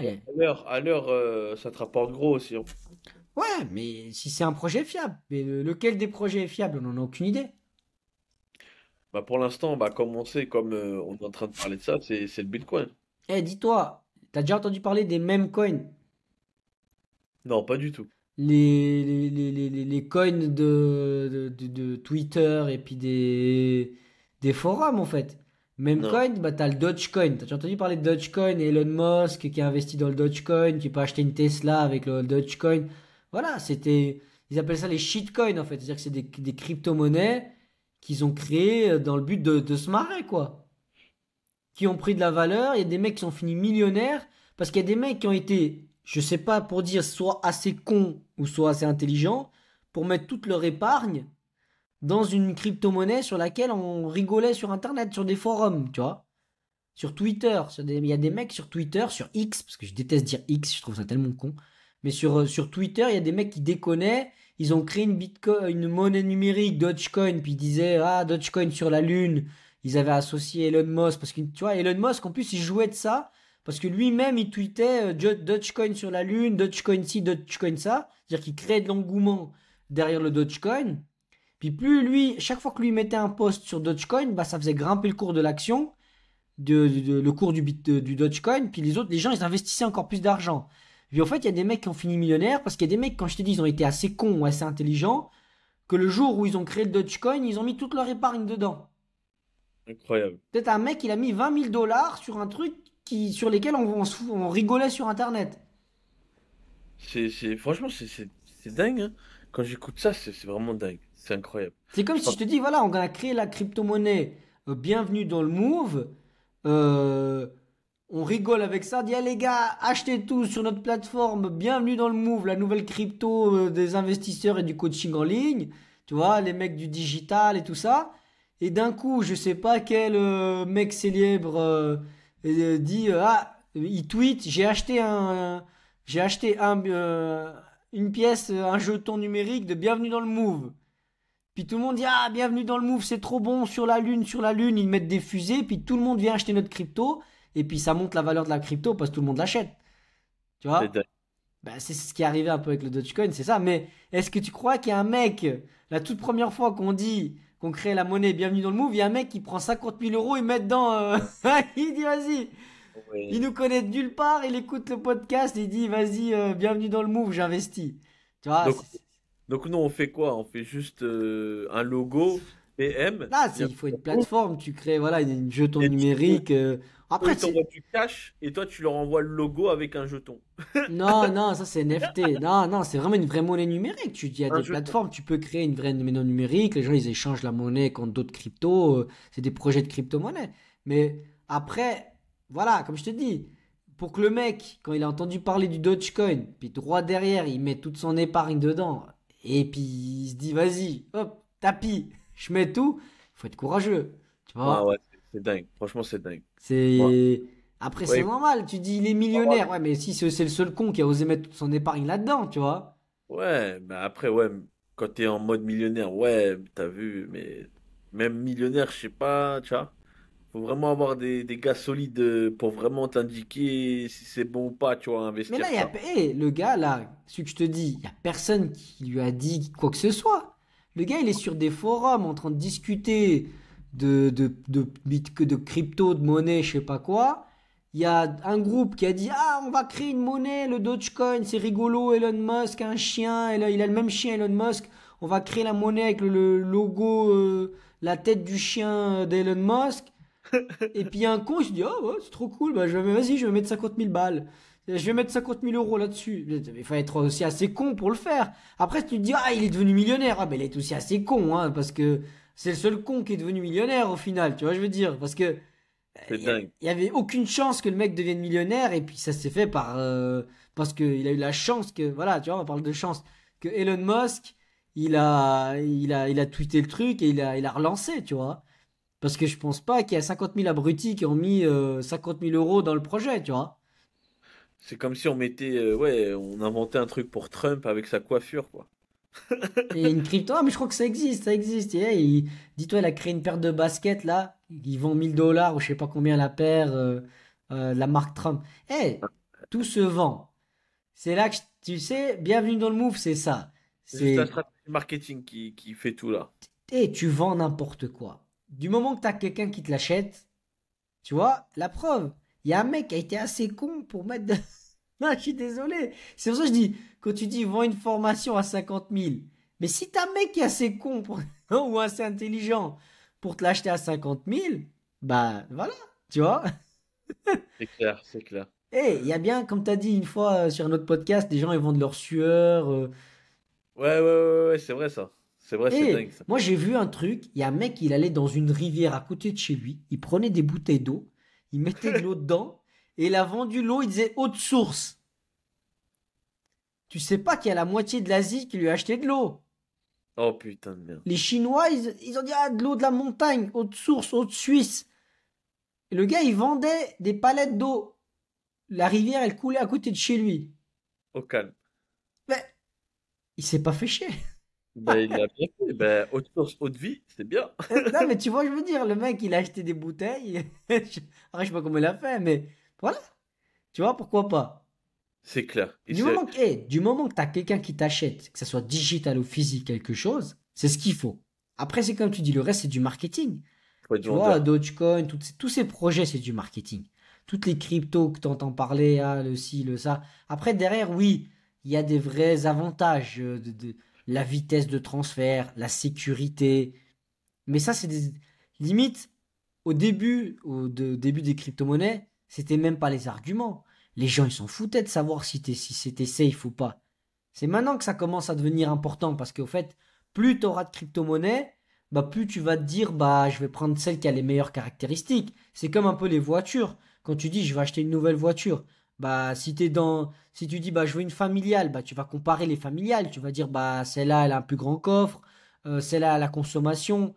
À l'heure, ça te rapporte gros aussi, hein. Ouais, mais si c'est un projet fiable, mais lequel des projets est fiable, on n'en a aucune idée. Bah, pour l'instant, bah, comme on sait, comme on est en train de parler de ça, c'est le Bitcoin. Dis-toi, t'as déjà entendu parler des meme coins? Non, pas du tout. Les coins de Twitter et puis des forums en fait. Même Non. coin, bah t'as le Dogecoin. T'as déjà entendu parler de Dogecoin et Elon Musk qui a investi dans le Dogecoin, tu peux acheter une Tesla avec le Dogecoin. Voilà, ils appellent ça les shitcoins en fait. C'est-à-dire que c'est des crypto-monnaies qu'ils ont créées dans le but de se marrer quoi. Qui ont pris de la valeur. Il y a des mecs qui sont finis millionnaires parce qu'il y a des mecs qui ont été, je sais pas pour dire, soit assez cons ou soit assez intelligents pour mettre toute leur épargne dans une crypto-monnaie sur laquelle on rigolait sur Internet, sur des forums, tu vois. Sur Twitter, il y a des mecs sur Twitter, sur X, parce que je déteste dire X, je trouve ça tellement con. Mais sur Twitter, il y a des mecs qui déconnaient. Ils ont créé une Bitcoin, une monnaie numérique, Dogecoin, puis ils disaient, ah, Dogecoin sur la Lune. Ils avaient associé Elon Musk, parce que, tu vois, Elon Musk, en plus, il jouait de ça, parce que lui-même, il tweetait Dogecoin sur la Lune, Dogecoin ci, Dogecoin ça. C'est-à-dire qu'il créait de l'engouement derrière le Dogecoin. Puis plus lui, chaque fois que lui mettait un post sur Dogecoin, bah, ça faisait grimper le cours de l'action le cours du Dogecoin, puis les gens, ils investissaient encore plus d'argent. Puis en fait, il y a des mecs qui ont fini millionnaires, parce qu'il y a des mecs, quand je te dis, ils ont été assez cons ou assez intelligents, que le jour où ils ont créé le Dogecoin, ils ont mis toute leur épargne dedans. Incroyable. Peut-être un mec, il a mis 20 000 $ sur un truc sur lesquels on rigolait sur Internet. Franchement, c'est dingue, hein. Quand j'écoute ça, c'est vraiment dingue. C'est incroyable. C'est comme Je si pense- je te dis, voilà, on a créé la crypto-monnaie, bienvenue dans le Move, euh, on rigole avec ça, dit, ah, les gars, achetez tout sur notre plateforme, bienvenue dans le Move, la nouvelle crypto des investisseurs et du coaching en ligne, tu vois, les mecs du digital et tout ça. Et d'un coup, je sais pas quel mec célèbre dit, ah, il tweet, j'ai acheté une pièce, un jeton numérique de bienvenue dans le Move. Puis tout le monde dit, ah, bienvenue dans le Move, c'est trop bon, sur la Lune, ils mettent des fusées, puis tout le monde vient acheter notre crypto, et puis ça monte la valeur de la crypto parce que tout le monde l'achète. Tu C'est vois? dingue. Ben, c'est ce qui est arrivé un peu avec le Dogecoin, c'est ça. Mais est-ce que tu crois qu'il y a un mec, la toute première fois qu'on dit qu'on crée la monnaie bienvenue dans le Move, il y a un mec qui prend 50 000 €, il met dedans, il dit, vas-y, il Ouais. nous connaît de nulle part, il écoute le podcast, il dit, vas-y, bienvenue dans le Move, j'investis. Tu vois? Donc, donc nous, on fait quoi? On fait juste un logo PM. Là, Bien. il faut une plateforme, tu crée voilà une jeton Et eux, numérique. eux, Après, ils t'envoient du cash et toi, tu leur envoies le logo avec un jeton. non, non, ça c'est NFT. Non, non, c'est vraiment une vraie monnaie numérique. Il y a Un des jeton. plateformes, tu peux créer une vraie monnaie numérique. Les gens, ils échangent la monnaie contre d'autres cryptos. C'est des projets de crypto-monnaie. Mais après, voilà, comme je te dis, pour que le mec, quand il a entendu parler du Dogecoin, puis droit derrière, il met toute son épargne dedans, et puis il se dit, vas-y, hop, tapis, je mets tout, il faut être courageux. Tu Ah vois? ouais, c'est dingue. Franchement, c'est dingue. Ouais. C'est. Après, c'est Ouais, normal. Tu dis, il est millionnaire. Ouais, mais si c'est le seul con qui a osé mettre toute son épargne là-dedans, tu vois. ouais, mais après, ouais, quand t'es en mode millionnaire, ouais, t'as vu, mais même millionnaire, je sais pas, tu vois. Faut vraiment avoir des gars solides pour vraiment t'indiquer si c'est bon ou pas, tu vois, Mais là, investir il y a. ça. Le gars, là, ce que je te dis, il y a personne qui lui a dit quoi que ce soit. Le gars, il est sur des forums en train de discuter de crypto, de monnaie, je sais pas quoi. Il y a un groupe qui a dit, ah, on va créer une monnaie, le Dogecoin, c'est rigolo, Elon Musk, un chien, il a le même chien, Elon Musk. On va créer la monnaie avec le logo, la tête du chien d'Elon Musk. Et puis il y a un con, il se dit, ah ouais, c'est trop cool, bah, vas-y, je vais mettre 50 000 balles. Je vais mettre 50 000 € là-dessus. Il faut être aussi assez con pour le faire. Après, tu te dis, ah, il est devenu millionnaire. Ah, mais il est aussi assez con, hein, parce que c'est le seul con qui est devenu millionnaire au final, tu vois, je veux dire. Parce que C'est il dingue. y avait aucune chance que le mec devienne millionnaire, et puis ça s'est fait parce qu'il a eu la chance que, voilà, tu vois, on parle de chance, que Elon Musk, il a tweeté le truc et il a relancé, tu vois. Parce que je pense pas qu'il y a 50 000 abrutis qui ont mis 50 000 € dans le projet, tu vois. C'est comme si on mettait, ouais, on inventait un truc pour Trump avec sa coiffure, quoi. Et une crypto, ah, mais je crois que ça existe, ça existe. Et, dis-toi, il a créé une paire de baskets là, ils vendent 1000 $ ou je sais pas combien la paire, la marque Trump. Eh, tout se vend. C'est là que tu sais, bienvenue dans le move, c'est ça. C'est juste la C'est, stratégie marketing qui fait tout là. tu vends n'importe quoi. Du moment que tu as quelqu'un qui te l'achète, tu vois, la preuve, il y a un mec qui a été assez con pour mettre de... Non, je suis désolé. C'est pour ça que je dis, quand tu dis vends une formation à 50 000, mais si t'as un mec qui est assez con ou assez intelligent pour te l'acheter à 50 000, bah voilà, tu vois. C'est clair, c'est clair. Et il y a bien, comme t'as dit une fois sur un autre podcast, des gens ils vendent leur sueur. Ouais, ouais, ouais, ouais, c'est vrai ça. C'est vrai, c'est Et dingue ça. moi j'ai vu un truc, il y a un mec, il allait dans une rivière à côté de chez lui, il prenait des bouteilles d'eau, il mettait de l'eau dedans, et il a vendu l'eau, il disait eau de source. Tu sais pas qu'il y a la moitié de l'Asie qui lui a acheté de l'eau. Oh putain de merde. Les Chinois, ils ont dit, ah, de l'eau de la montagne, eau de source, eau de Suisse. Et le gars, il vendait des palettes d'eau. La rivière, elle coulait à côté de chez lui. Au calme. Mais il s'est pas fait chier. Ben, il a bien fait. Ben, haute source, haute vie, c'est bien. Non, mais tu vois, je veux dire, le mec, il a acheté des bouteilles. Après, je sais pas comment il a fait, mais voilà. Tu vois, pourquoi pas? C'est clair. Du moment que tu as quelqu'un qui t'achète, que ce soit digital ou physique, quelque chose, c'est ce qu'il faut. Après, c'est comme tu dis, le reste, c'est du marketing. Faut être Tu vois, vendeur. Dogecoin, tous ces projets, c'est du marketing. Toutes les cryptos que tu entends parler, ah, le ci, le ça. Après, derrière, oui, il y a des vrais avantages de la vitesse de transfert, la sécurité. Mais ça, c'est des limites. Au début des crypto-monnaies, c'était même pas les arguments. Les gens, ils s'en foutaient de savoir si c'était safe ou pas. C'est maintenant que ça commence à devenir important parce qu'au fait, plus tu auras de crypto-monnaies, bah plus tu vas te dire bah je vais prendre celle qui a les meilleures caractéristiques. C'est comme un peu les voitures. Quand tu dis je vais acheter une nouvelle voiture, bah si tu dis bah je veux une familiale, bah tu vas comparer les familiales, tu vas dire bah celle-là elle a un plus grand coffre, celle-là a la consommation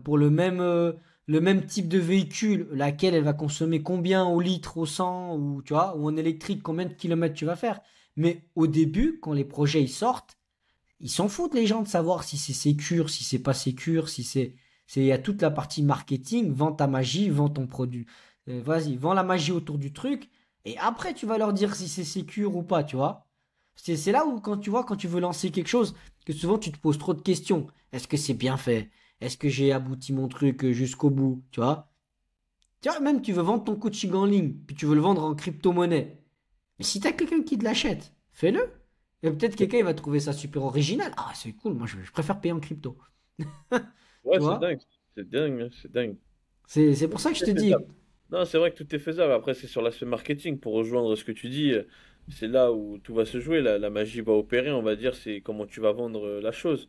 pour le même type de véhicule, laquelle elle va consommer combien au litre, au 100 ou tu vois, ou en électrique combien de kilomètres tu vas faire. Mais au début, quand les projets ils sortent, ils s'en foutent les gens de savoir si c'est sécure, si c'est pas sécure, si il y a toute la partie marketing, vends ta magie, vends ton produit. Vas-y, vends la magie autour du truc et après tu vas leur dire si c'est sécure ou pas, tu vois. C'est là où quand tu vois quand tu veux lancer quelque chose que souvent tu te poses trop de questions. Est-ce que c'est bien fait? Est-ce que j'ai abouti mon truc jusqu'au bout, tu vois? Tu vois, même tu veux vendre ton coaching en ligne, puis tu veux le vendre en crypto-monnaie. Mais si t'as quelqu'un qui te l'achète, fais-le. Et peut-être quelqu'un il va trouver ça super original. Ah, c'est cool, moi je préfère payer en crypto. Ouais, Tu c'est vois? dingue. C'est dingue, hein, c'est dingue. C'est Mais pour ça tout que je est te dis. faisable. Non, c'est vrai que tout est faisable. Après, c'est sur l'aspect marketing. Pour rejoindre ce que tu dis, c'est là où tout va se jouer. La magie va opérer, on va dire. C'est comment tu vas vendre la chose.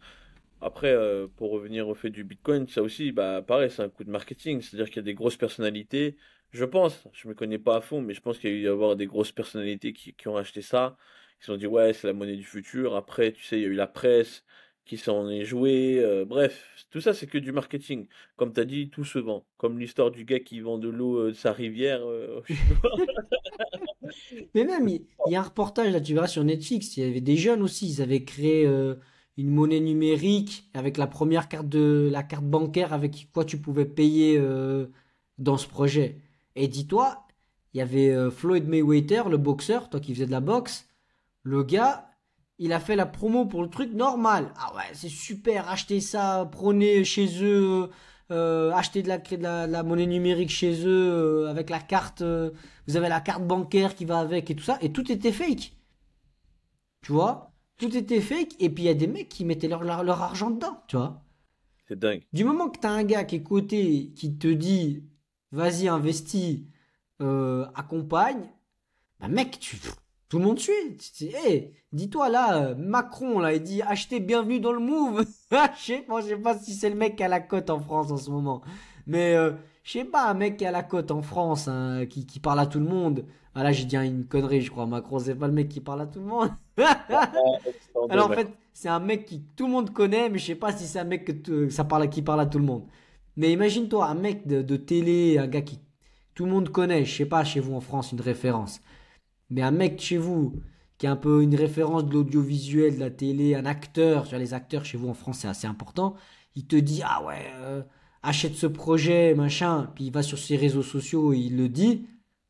Après, pour revenir au fait du Bitcoin, ça aussi, bah, pareil, c'est un coup de marketing. C'est-à-dire qu'il y a des grosses personnalités. Je pense, je me connais pas à fond, mais je pense qu'il y a eu à avoir des grosses personnalités qui ont acheté ça. Ils se sont dit, ouais, c'est la monnaie du futur. Après, tu sais, il y a eu la presse qui s'en est jouée. Bref, tout ça, c'est que du marketing. Comme tu as dit, tout se vend. Comme l'histoire du gars qui vend de l'eau de sa rivière aux Chinois. Mais même, il y a un reportage là, tu verras sur Netflix. Il y avait des jeunes aussi. Ils avaient créé une monnaie numérique avec la carte bancaire avec quoi tu pouvais payer dans ce projet. Et dis-toi, il y avait Floyd Mayweather, le boxeur, toi qui faisais de la boxe. Le gars, il a fait la promo pour le truc normal. Ah ouais, c'est super, achetez ça, prenez chez eux, achetez de la monnaie numérique chez eux, avec la carte, vous avez la carte bancaire qui va avec et tout ça, et tout était fake, tu vois? Tout était fake, et puis il y a des mecs qui mettaient leur argent dedans, tu vois? C'est dingue. Du moment que t'as un gars qui est coté, qui te dit, vas-y, investis, accompagne, bah mec, tout le monde suit. Hey, dis-toi là, Macron là, il dit achetez bienvenue dans le move. Je sais pas si c'est le mec qui a la cote en France en ce moment. Mais je sais pas, un mec qui a la cote en France, hein, qui parle à tout le monde. Ah là, j'ai dit une connerie, je crois. Macron, c'est pas le mec qui parle à tout le monde. Attendez, Alors en Macron. fait, c'est un mec qui tout le monde connaît, mais je sais pas si c'est un mec qui parle à tout le monde. Mais imagine-toi, un mec de télé, un gars qui tout le monde connaît, je sais pas, chez vous en France, une référence. Mais un mec chez vous, qui est un peu une référence de l'audiovisuel, de la télé, un acteur, tu vois, les acteurs chez vous en France, c'est assez important, il te dit, ah ouais, achète ce projet, machin, puis il va sur ses réseaux sociaux et il le dit,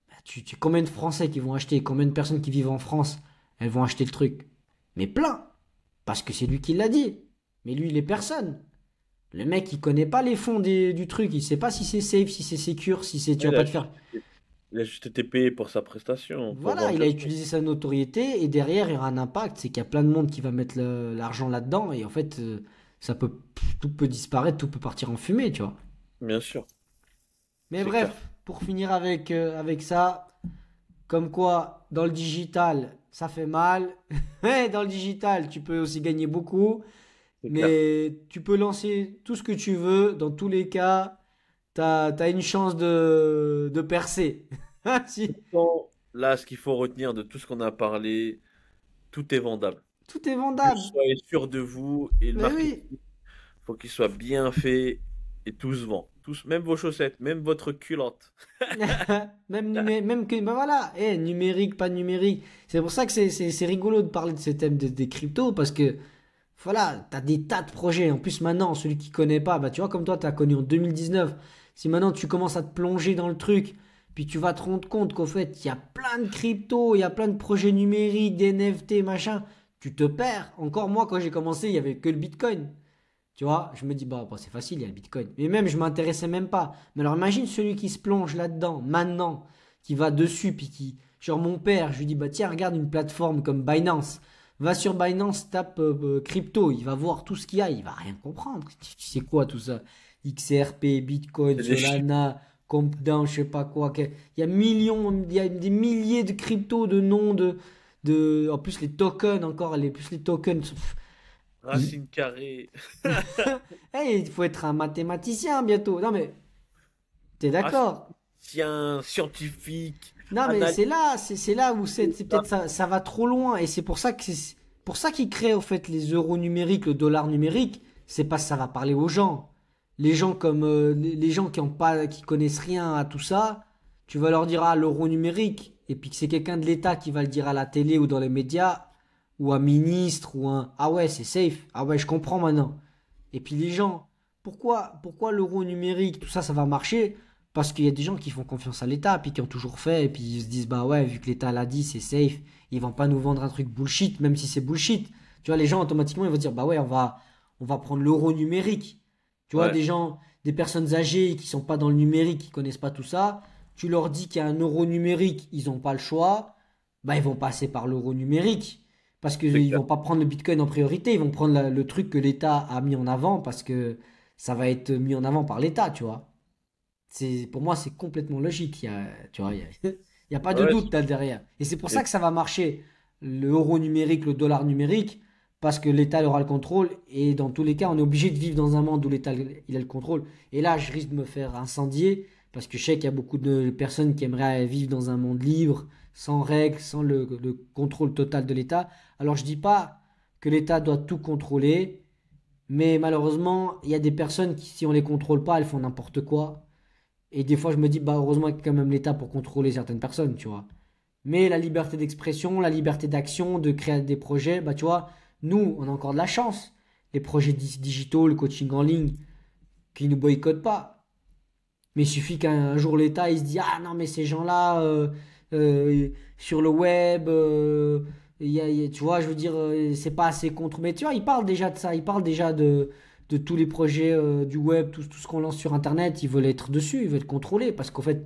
bah, combien de Français qui vont acheter, combien de personnes qui vivent en France, elles vont acheter le truc? Mais plein, parce que c'est lui qui l'a dit. Mais lui, il est personne. Le mec, il connaît pas les fonds du truc, il sait pas si c'est safe, si c'est secure, si c'est, tu Ouais, vas pas te faire. il a juste été payé pour sa prestation, pour Voilà, vendre il a le truc. utilisé sa notoriété et derrière il y aura un impact, c'est qu'il y a plein de monde qui va mettre l'argent là-dedans et en fait tout peut disparaître, tout peut partir en fumée, tu vois. Bien sûr, Mais c'est clair. bref, pour finir avec ça, comme quoi dans le digital ça fait mal, mais dans le digital tu peux aussi gagner beaucoup, C'est clair. mais tu peux lancer tout ce que tu veux, dans tous les cas, t'as une chance de percer. Si. Bon, là, ce qu'il faut retenir de tout ce qu'on a parlé, tout est vendable. Tout est Juste vendable. soyez sûr de vous et le Mais marketing, oui. faut qu'il soit bien fait et tout se vend. Tous, même vos chaussettes, même votre culotte. Même que, ben voilà, numérique, pas numérique. C'est pour ça que c'est rigolo de parler de ces thèmes des cryptos parce que, voilà, t'as des tas de projets. En plus, maintenant, celui qui connaît pas, bah, tu vois, comme toi, t'as connu en 2019. Si maintenant tu commences à te plonger dans le truc, puis tu vas te rendre compte qu'au fait, il y a plein de cryptos, il y a plein de projets numériques, des NFT, machin, tu te perds. Encore moi, quand j'ai commencé, il y avait que le Bitcoin. Tu vois, je me dis, bah, c'est facile, il y a le Bitcoin. Mais même, je m'intéressais même pas. Mais alors, imagine celui qui se plonge là-dedans, maintenant, qui va dessus, puis qui, genre mon père, je lui dis, bah, tiens, regarde une plateforme comme Binance. Va sur Binance, tape crypto, il va voir tout ce qu'il y a, il va rien comprendre. Tu sais quoi, tout ça? XRP, Bitcoin, C'est des chiffres. Solana, Compound, je sais pas quoi. Il y a millions, il y a des milliers de cryptos, de noms, en plus les tokens encore, plus les tokens. Racine carrée. Hey, il faut être un mathématicien bientôt. Non mais, t'es Racine d'accord? scientifique. Non mais Analyse. c'est là où c'est peut-être ça va trop loin et c'est pour ça que c'est pour ça qu'ils créent au fait les euros numériques, le dollar numérique. C'est parce que ça va parler aux gens. Les gens comme les gens qui ont pas, qui connaissent rien à tout ça, tu vas leur dire ah l'euro numérique et puis que c'est quelqu'un de l'État qui va le dire à la télé ou dans les médias ou un ministre ou un ah ouais c'est safe ah ouais je comprends maintenant. Et puis les gens, pourquoi l'euro numérique, tout ça, ça va marcher? Parce qu'il y a des gens qui font confiance à l'État, puis qui ont toujours fait, et puis ils se disent, bah ouais, vu que l'État l'a dit, c'est safe, ils vont pas nous vendre un truc bullshit, même si c'est bullshit. Tu vois, les gens, automatiquement, ils vont dire, bah ouais, on va prendre l'euro numérique. Tu vois, Ouais, des gens, des personnes âgées qui sont pas dans le numérique, qui connaissent pas tout ça, tu leur dis qu'il y a un euro numérique, ils ont pas le choix, bah ils vont passer par l'euro numérique. Parce c'est qu'ils clair. vont pas prendre le Bitcoin en priorité, ils vont prendre le truc que l'État a mis en avant parce que ça va être mis en avant par l'État, tu vois. Pour moi, c'est complètement logique. Tu vois, il y a pas de Ouais, doute là derrière. Et c'est pour ça et- que ça va marcher, le euro numérique, le dollar numérique, parce que l'État aura le contrôle. Et dans tous les cas, on est obligé de vivre dans un monde où l'État il a le contrôle. Et là, je risque de me faire incendier parce que je sais qu'il y a beaucoup de personnes qui aimeraient vivre dans un monde libre, sans règles, sans le contrôle total de l'État. Alors, je dis pas que l'État doit tout contrôler, mais malheureusement, il y a des personnes qui, si on les contrôle pas, elles font n'importe quoi. Et des fois, je me dis, bah, heureusement qu'il y a quand même l'État pour contrôler certaines personnes, tu vois. Mais la liberté d'expression, la liberté d'action, de créer des projets, bah, tu vois, nous, on a encore de la chance. Les projets digitaux, le coaching en ligne, qui ne boycottent pas. Mais il suffit qu'un jour l'État, il se dit, ah non, mais ces gens-là, sur le web, tu vois, je veux dire, c'est pas assez contre. Mais tu vois, ils parlent déjà de ça, ils parlent déjà de tous les projets du web, tout ce qu'on lance sur Internet, ils veulent être dessus, ils veulent contrôler, parce qu'en fait,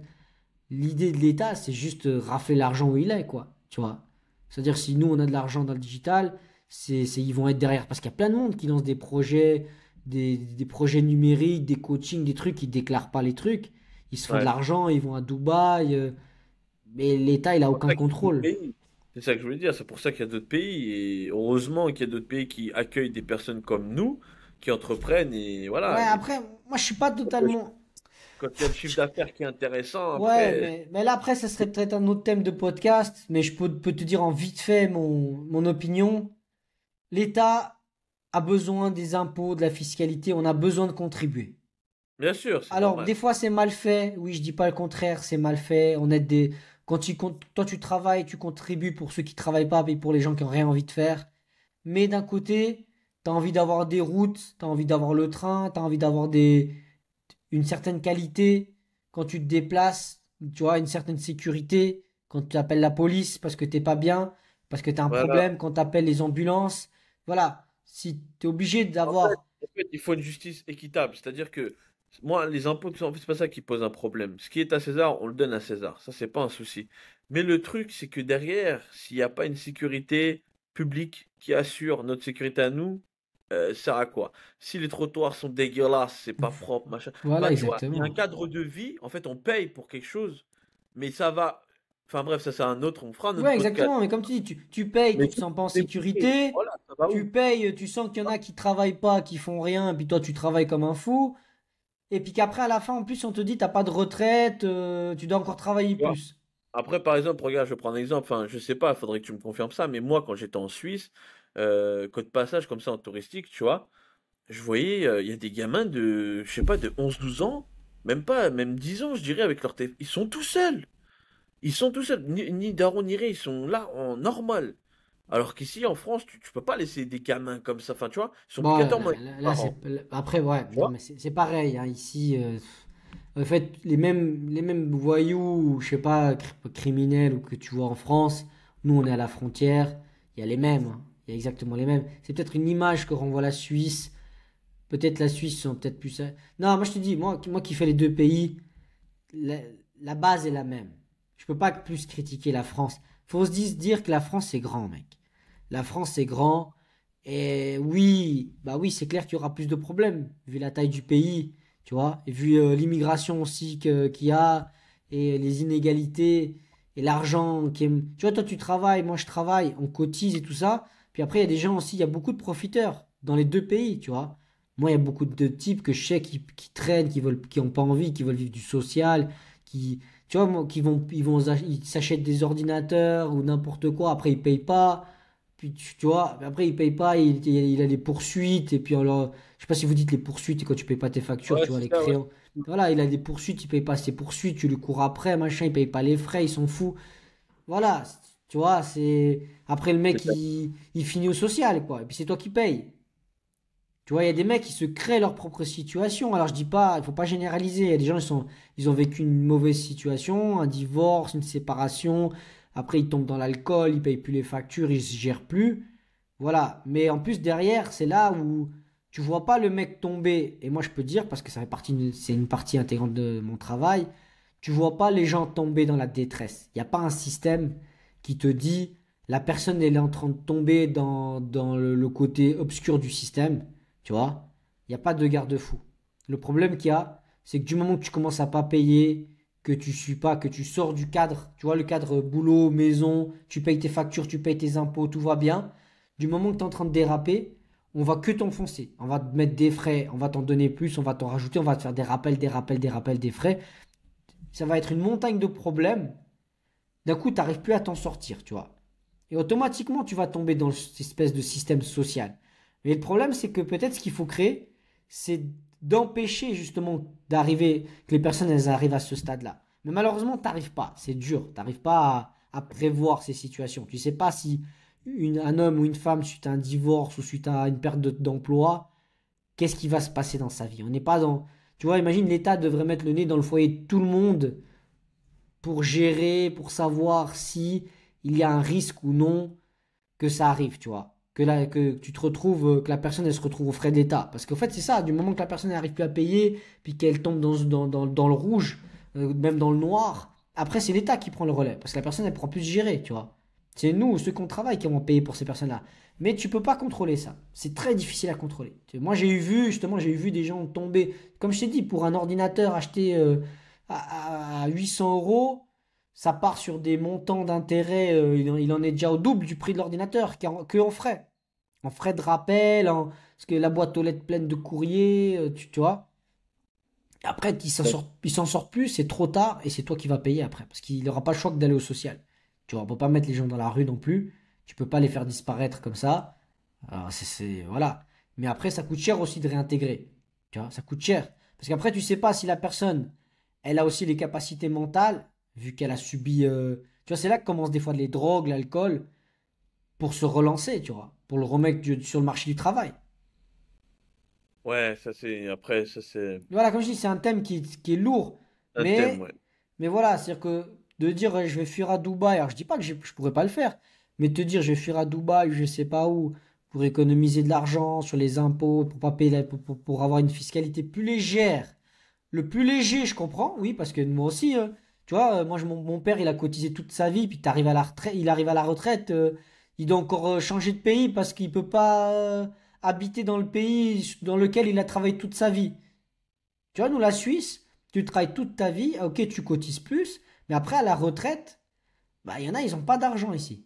l'idée de l'État, c'est juste rafler l'argent où il est, quoi, tu vois. C'est-à-dire, si nous, on a de l'argent dans le digital, ils vont être derrière, parce qu'il y a plein de monde qui lance des projets, des projets numériques, des coachings, des trucs, ils déclarent pas les trucs, ils se font de ouais. l'argent, ils vont à Dubaï, mais l'État, il a C'est pour aucun ça qu'il y a d'autres contrôle. pays. C'est ça que je voulais dire. C'est pour ça qu'il y a d'autres pays. Et heureusement qu'il y a d'autres pays qui accueillent des personnes comme nous, qui entreprennent. Et Ouais, voilà. Et après, moi, je suis pas totalement. quand il y a le chiffre d'affaires qui est intéressant, Ouais, après. mais là, après, ça serait peut-être un autre thème de podcast, mais je peux te dire en vite fait mon opinion. L'État a besoin des impôts, de la fiscalité, on a besoin de contribuer. Bien sûr, c'est Alors, des normal. fois, c'est mal fait. Oui, je dis pas le contraire, c'est mal fait. On aide des. Toi, tu travailles, tu contribues pour ceux qui travaillent pas et pour les gens qui ont rien envie de faire. Mais d'un côté, tu as envie d'avoir des routes, tu as envie d'avoir le train, tu as envie d'avoir une certaine qualité quand tu te déplaces, tu vois, une certaine sécurité quand tu appelles la police parce que t'es pas bien, parce que tu as un Voilà. problème, quand tu appelles les ambulances. Voilà. Si tu es obligé En fait, d'avoir. il faut une justice équitable. C'est-à-dire que moi, les impôts, en fait, c'est pas ça qui pose un problème. Ce qui est à César, on le donne à César. Ça, c'est pas un souci. Mais le truc, c'est que derrière, s'il n'y a pas une sécurité publique qui assure notre sécurité à nous, ça sert à quoi? Si les trottoirs sont dégueulasses, c'est pas propre, machin. Voilà, Enfin, tu vois, il y a un exactement. cadre de vie. En fait, on paye pour quelque chose, mais ça va. Enfin bref, ça c'est un autre. On fera un autre Ouais, podcast. exactement. Mais comme tu dis, tu payes, tu Mais te tout sens pas en est bouclé. sécurité. Voilà, ça va Tu où? payes, tu sens qu'il y en a qui travaillent pas, qui font rien, puis toi tu travailles comme un fou. Et puis qu'après, à la fin, en plus, on te dit, t'as pas de retraite, tu dois encore travailler plus. Après, par exemple, regarde, je prends un exemple, enfin, je sais pas, il faudrait que tu me confirmes ça, mais moi, quand j'étais en Suisse, code passage comme ça en touristique, tu vois. Je voyais, il y a des gamins de, je sais pas, de 11 12 ans, même pas, même 10 ans, je dirais, avec leur téléphone. Ils sont tout seuls. Ils sont tout seuls. Ni daron ni rien, ils sont là en normal. Alors qu'ici, en France, tu peux pas laisser des gamins comme ça. Enfin, tu vois, ils sont Bon, obligatoirement avec là, les c'est parents. après ouais, Tu non vois? mais c'est pareil hein, ici. En fait, les mêmes voyous, je sais pas, criminels ou que tu vois en France, nous on est à la frontière, il y a les mêmes, hein. Il y a exactement les mêmes. C'est peut-être une image que renvoie la Suisse. Peut-être la Suisse sont peut-être plus. Non, moi je te dis, moi qui fais les deux pays, la, la base est la même. Je peux pas plus critiquer la France. Faut se dire que la France c'est grand, mec. La France c'est grand. Et oui, bah oui, c'est clair qu'il y aura plus de problèmes, vu la taille du pays, tu vois, et vu l'immigration aussi qu'il y a, et les inégalités, et l'argent qui est... Tu vois, toi tu travailles, moi je travaille, on cotise et tout ça. Puis après, il y a des gens aussi, il y a beaucoup de profiteurs dans les deux pays, tu vois. Moi, il y a beaucoup de types que je sais qui traînent, qui ont pas envie, qui veulent vivre du social, qui, tu vois, moi, ils s'achètent des ordinateurs ou n'importe quoi. Après, ils payent pas. Puis, tu vois, après, ils payent pas. Il a les poursuites. Et puis, alors, je sais pas si vous dites les poursuites quand tu payes pas tes factures, Ouais, tu vois, c'est les ça, ouais. créants. Voilà, il a des poursuites, il paye pas ses poursuites, tu lui cours après, machin, il paye pas les frais, il s'en fout. Voilà, tu vois, c'est. Après, le C'est mec, ça. il finit au social, quoi. Et puis, c'est toi qui payes. Tu vois, il y a des mecs qui se créent leur propre situation. Alors je dis pas, il faut pas généraliser. Il y a des gens ils ont vécu une mauvaise situation, un divorce, une séparation. Après ils tombent dans l'alcool, ils payent plus les factures, ils se gèrent plus. Voilà. Mais en plus derrière, c'est là où tu vois pas le mec tomber. Et moi je peux dire parce que ça fait c'est une partie intégrante de mon travail. Tu vois pas les gens tomber dans la détresse. Il n'y a pas un système qui te dit la personne elle est en train de tomber dans le côté obscur du système. Tu vois, il n'y a pas de garde-fou. Le problème qu'il y a, c'est que du moment que tu commences à pas payer, que tu suis pas, que tu sors du cadre, tu vois, le cadre boulot, maison, tu payes tes factures, tu payes tes impôts, tout va bien. Du moment que tu es en train de déraper, on va que t'enfoncer. On va te mettre des frais, on va t'en donner plus, on va t'en rajouter, on va te faire des rappels, des rappels, des rappels, des frais. Ça va être une montagne de problèmes. D'un coup, tu n'arrives plus à t'en sortir, tu vois. Et automatiquement, tu vas tomber dans cette espèce de système social. Mais le problème, c'est que peut-être ce qu'il faut créer, c'est d'empêcher justement d'arriver, que les personnes elles arrivent à ce stade-là. Mais malheureusement, tu n'arrives pas. C'est dur. Tu n'arrives pas à prévoir ces situations. Tu ne sais pas si un homme ou une femme, suite à un divorce ou suite à une perte d'emploi, qu'est-ce qui va se passer dans sa vie. On n'est pas dans... Tu vois, imagine l'État devrait mettre le nez dans le foyer de tout le monde pour gérer, pour savoir si il y a un risque ou non que ça arrive, tu vois. Que tu te retrouves, que la personne elle se retrouve aux frais d'État. Parce qu'en fait, c'est ça, du moment que la personne n'arrive plus à payer, puis qu'elle tombe dans le rouge, même dans le noir, après c'est l'État qui prend le relais. Parce que la personne elle prend plus gérer, tu vois. C'est nous, ceux qu'on travaille, qui vont payer pour ces personnes-là. Mais tu peux pas contrôler ça. C'est très difficile à contrôler. Moi, j'ai eu vu des gens tomber, comme je t'ai dit, pour un ordinateur acheté à 800 euros, ça part sur des montants d'intérêt, il en est déjà au double du prix de l'ordinateur, que en frais. En frais de rappel, parce que la boîte aux lettres pleine de courriers, tu vois. Après, il s'en sort plus, c'est trop tard, et c'est toi qui vas payer après. Parce qu'il n'aura pas le choix que d'aller au social. Tu vois, on peut pas mettre les gens dans la rue non plus. Tu peux pas les faire disparaître comme ça. Alors, voilà. Mais après, ça coûte cher aussi de réintégrer. Tu vois, ça coûte cher. Parce qu'après, tu sais pas si la personne, elle a aussi les capacités mentales, vu qu'elle a subi. Tu vois, c'est là que commencent des fois les drogues, l'alcool, pour se relancer, tu vois, pour le remettre sur le marché du travail. Ouais, ça c'est. Après, ça c'est Voilà, comme je dis, c'est un thème qui est lourd. un thème, Mais, ouais. mais voilà, c'est-à-dire que de dire je vais fuir à Dubaï, alors je dis pas que je pourrais pas le faire, mais te dire je vais fuir à Dubaï, je sais pas où, pour économiser de l'argent sur les impôts, pour pas payer pour avoir une fiscalité plus légère. Le plus léger, je comprends, oui, parce que moi aussi, tu vois, moi mon père il a cotisé toute sa vie, puis il arrive à la retraite, il doit encore changer de pays parce qu'il peut pas habiter dans le pays dans lequel il a travaillé toute sa vie. Tu vois, nous, la Suisse, tu travailles toute ta vie, ok, tu cotises plus, mais après, à la retraite, bah, il y en a, ils n'ont pas d'argent ici.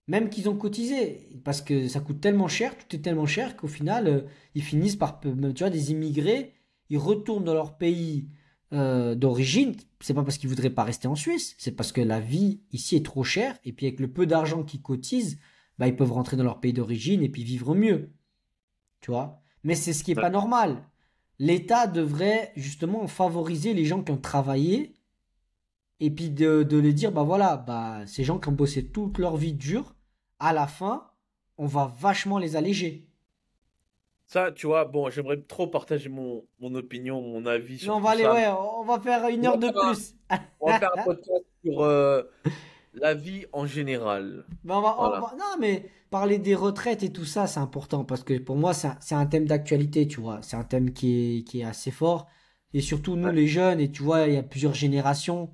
Même qu'ils ont cotisé, parce que ça coûte tellement cher, tout est tellement cher qu'au final, ils finissent par, tu vois, des immigrés, ils retournent dans leur pays d'origine. C'est pas parce qu'ils voudraient pas rester en Suisse, c'est parce que la vie ici est trop chère, et puis avec le peu d'argent qu'ils cotisent, bah, ils peuvent rentrer dans leur pays d'origine et puis vivre mieux, tu vois. Mais c'est ce qui est Ouais. pas normal. L'État devrait justement favoriser les gens qui ont travaillé et puis de les dire, bah voilà, bah, ces gens qui ont bossé toute leur vie dure, à la fin, on va vachement les alléger. Ça, tu vois, bon, j'aimerais trop partager mon opinion, mon avis Mais sur on va tout aller, ça. ouais, on va faire une On heure va de faire un, plus. on va faire un podcast sur la vie en général. Ben Voilà. non, mais parler des retraites et tout ça, c'est important parce que pour moi, c'est un thème d'actualité, tu vois. C'est un thème qui est assez fort. Et surtout, nous, Ouais. les jeunes, et tu vois, il y a plusieurs générations.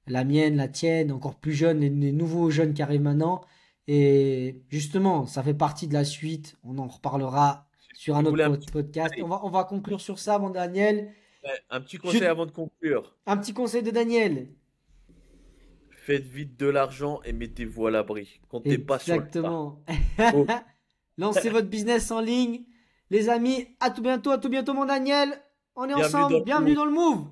La mienne, la tienne, encore plus jeunes, les nouveaux jeunes qui arrivent maintenant. Et justement, ça fait partie de la suite. On en reparlera sur un Tu autre voulais un petit podcast. conseil? On va conclure sur ça, mon Daniel. Ouais, un petit Je, conseil avant de conclure. un petit conseil de Daniel. Faites vite de l'argent et mettez-vous à l'abri. Comptez pas sur l'État. Exactement. Oh. Lancez votre business en ligne. Les amis, à tout bientôt, mon Daniel. On est Bienvenue dans ensemble. le Bienvenue groupe. dans le Move.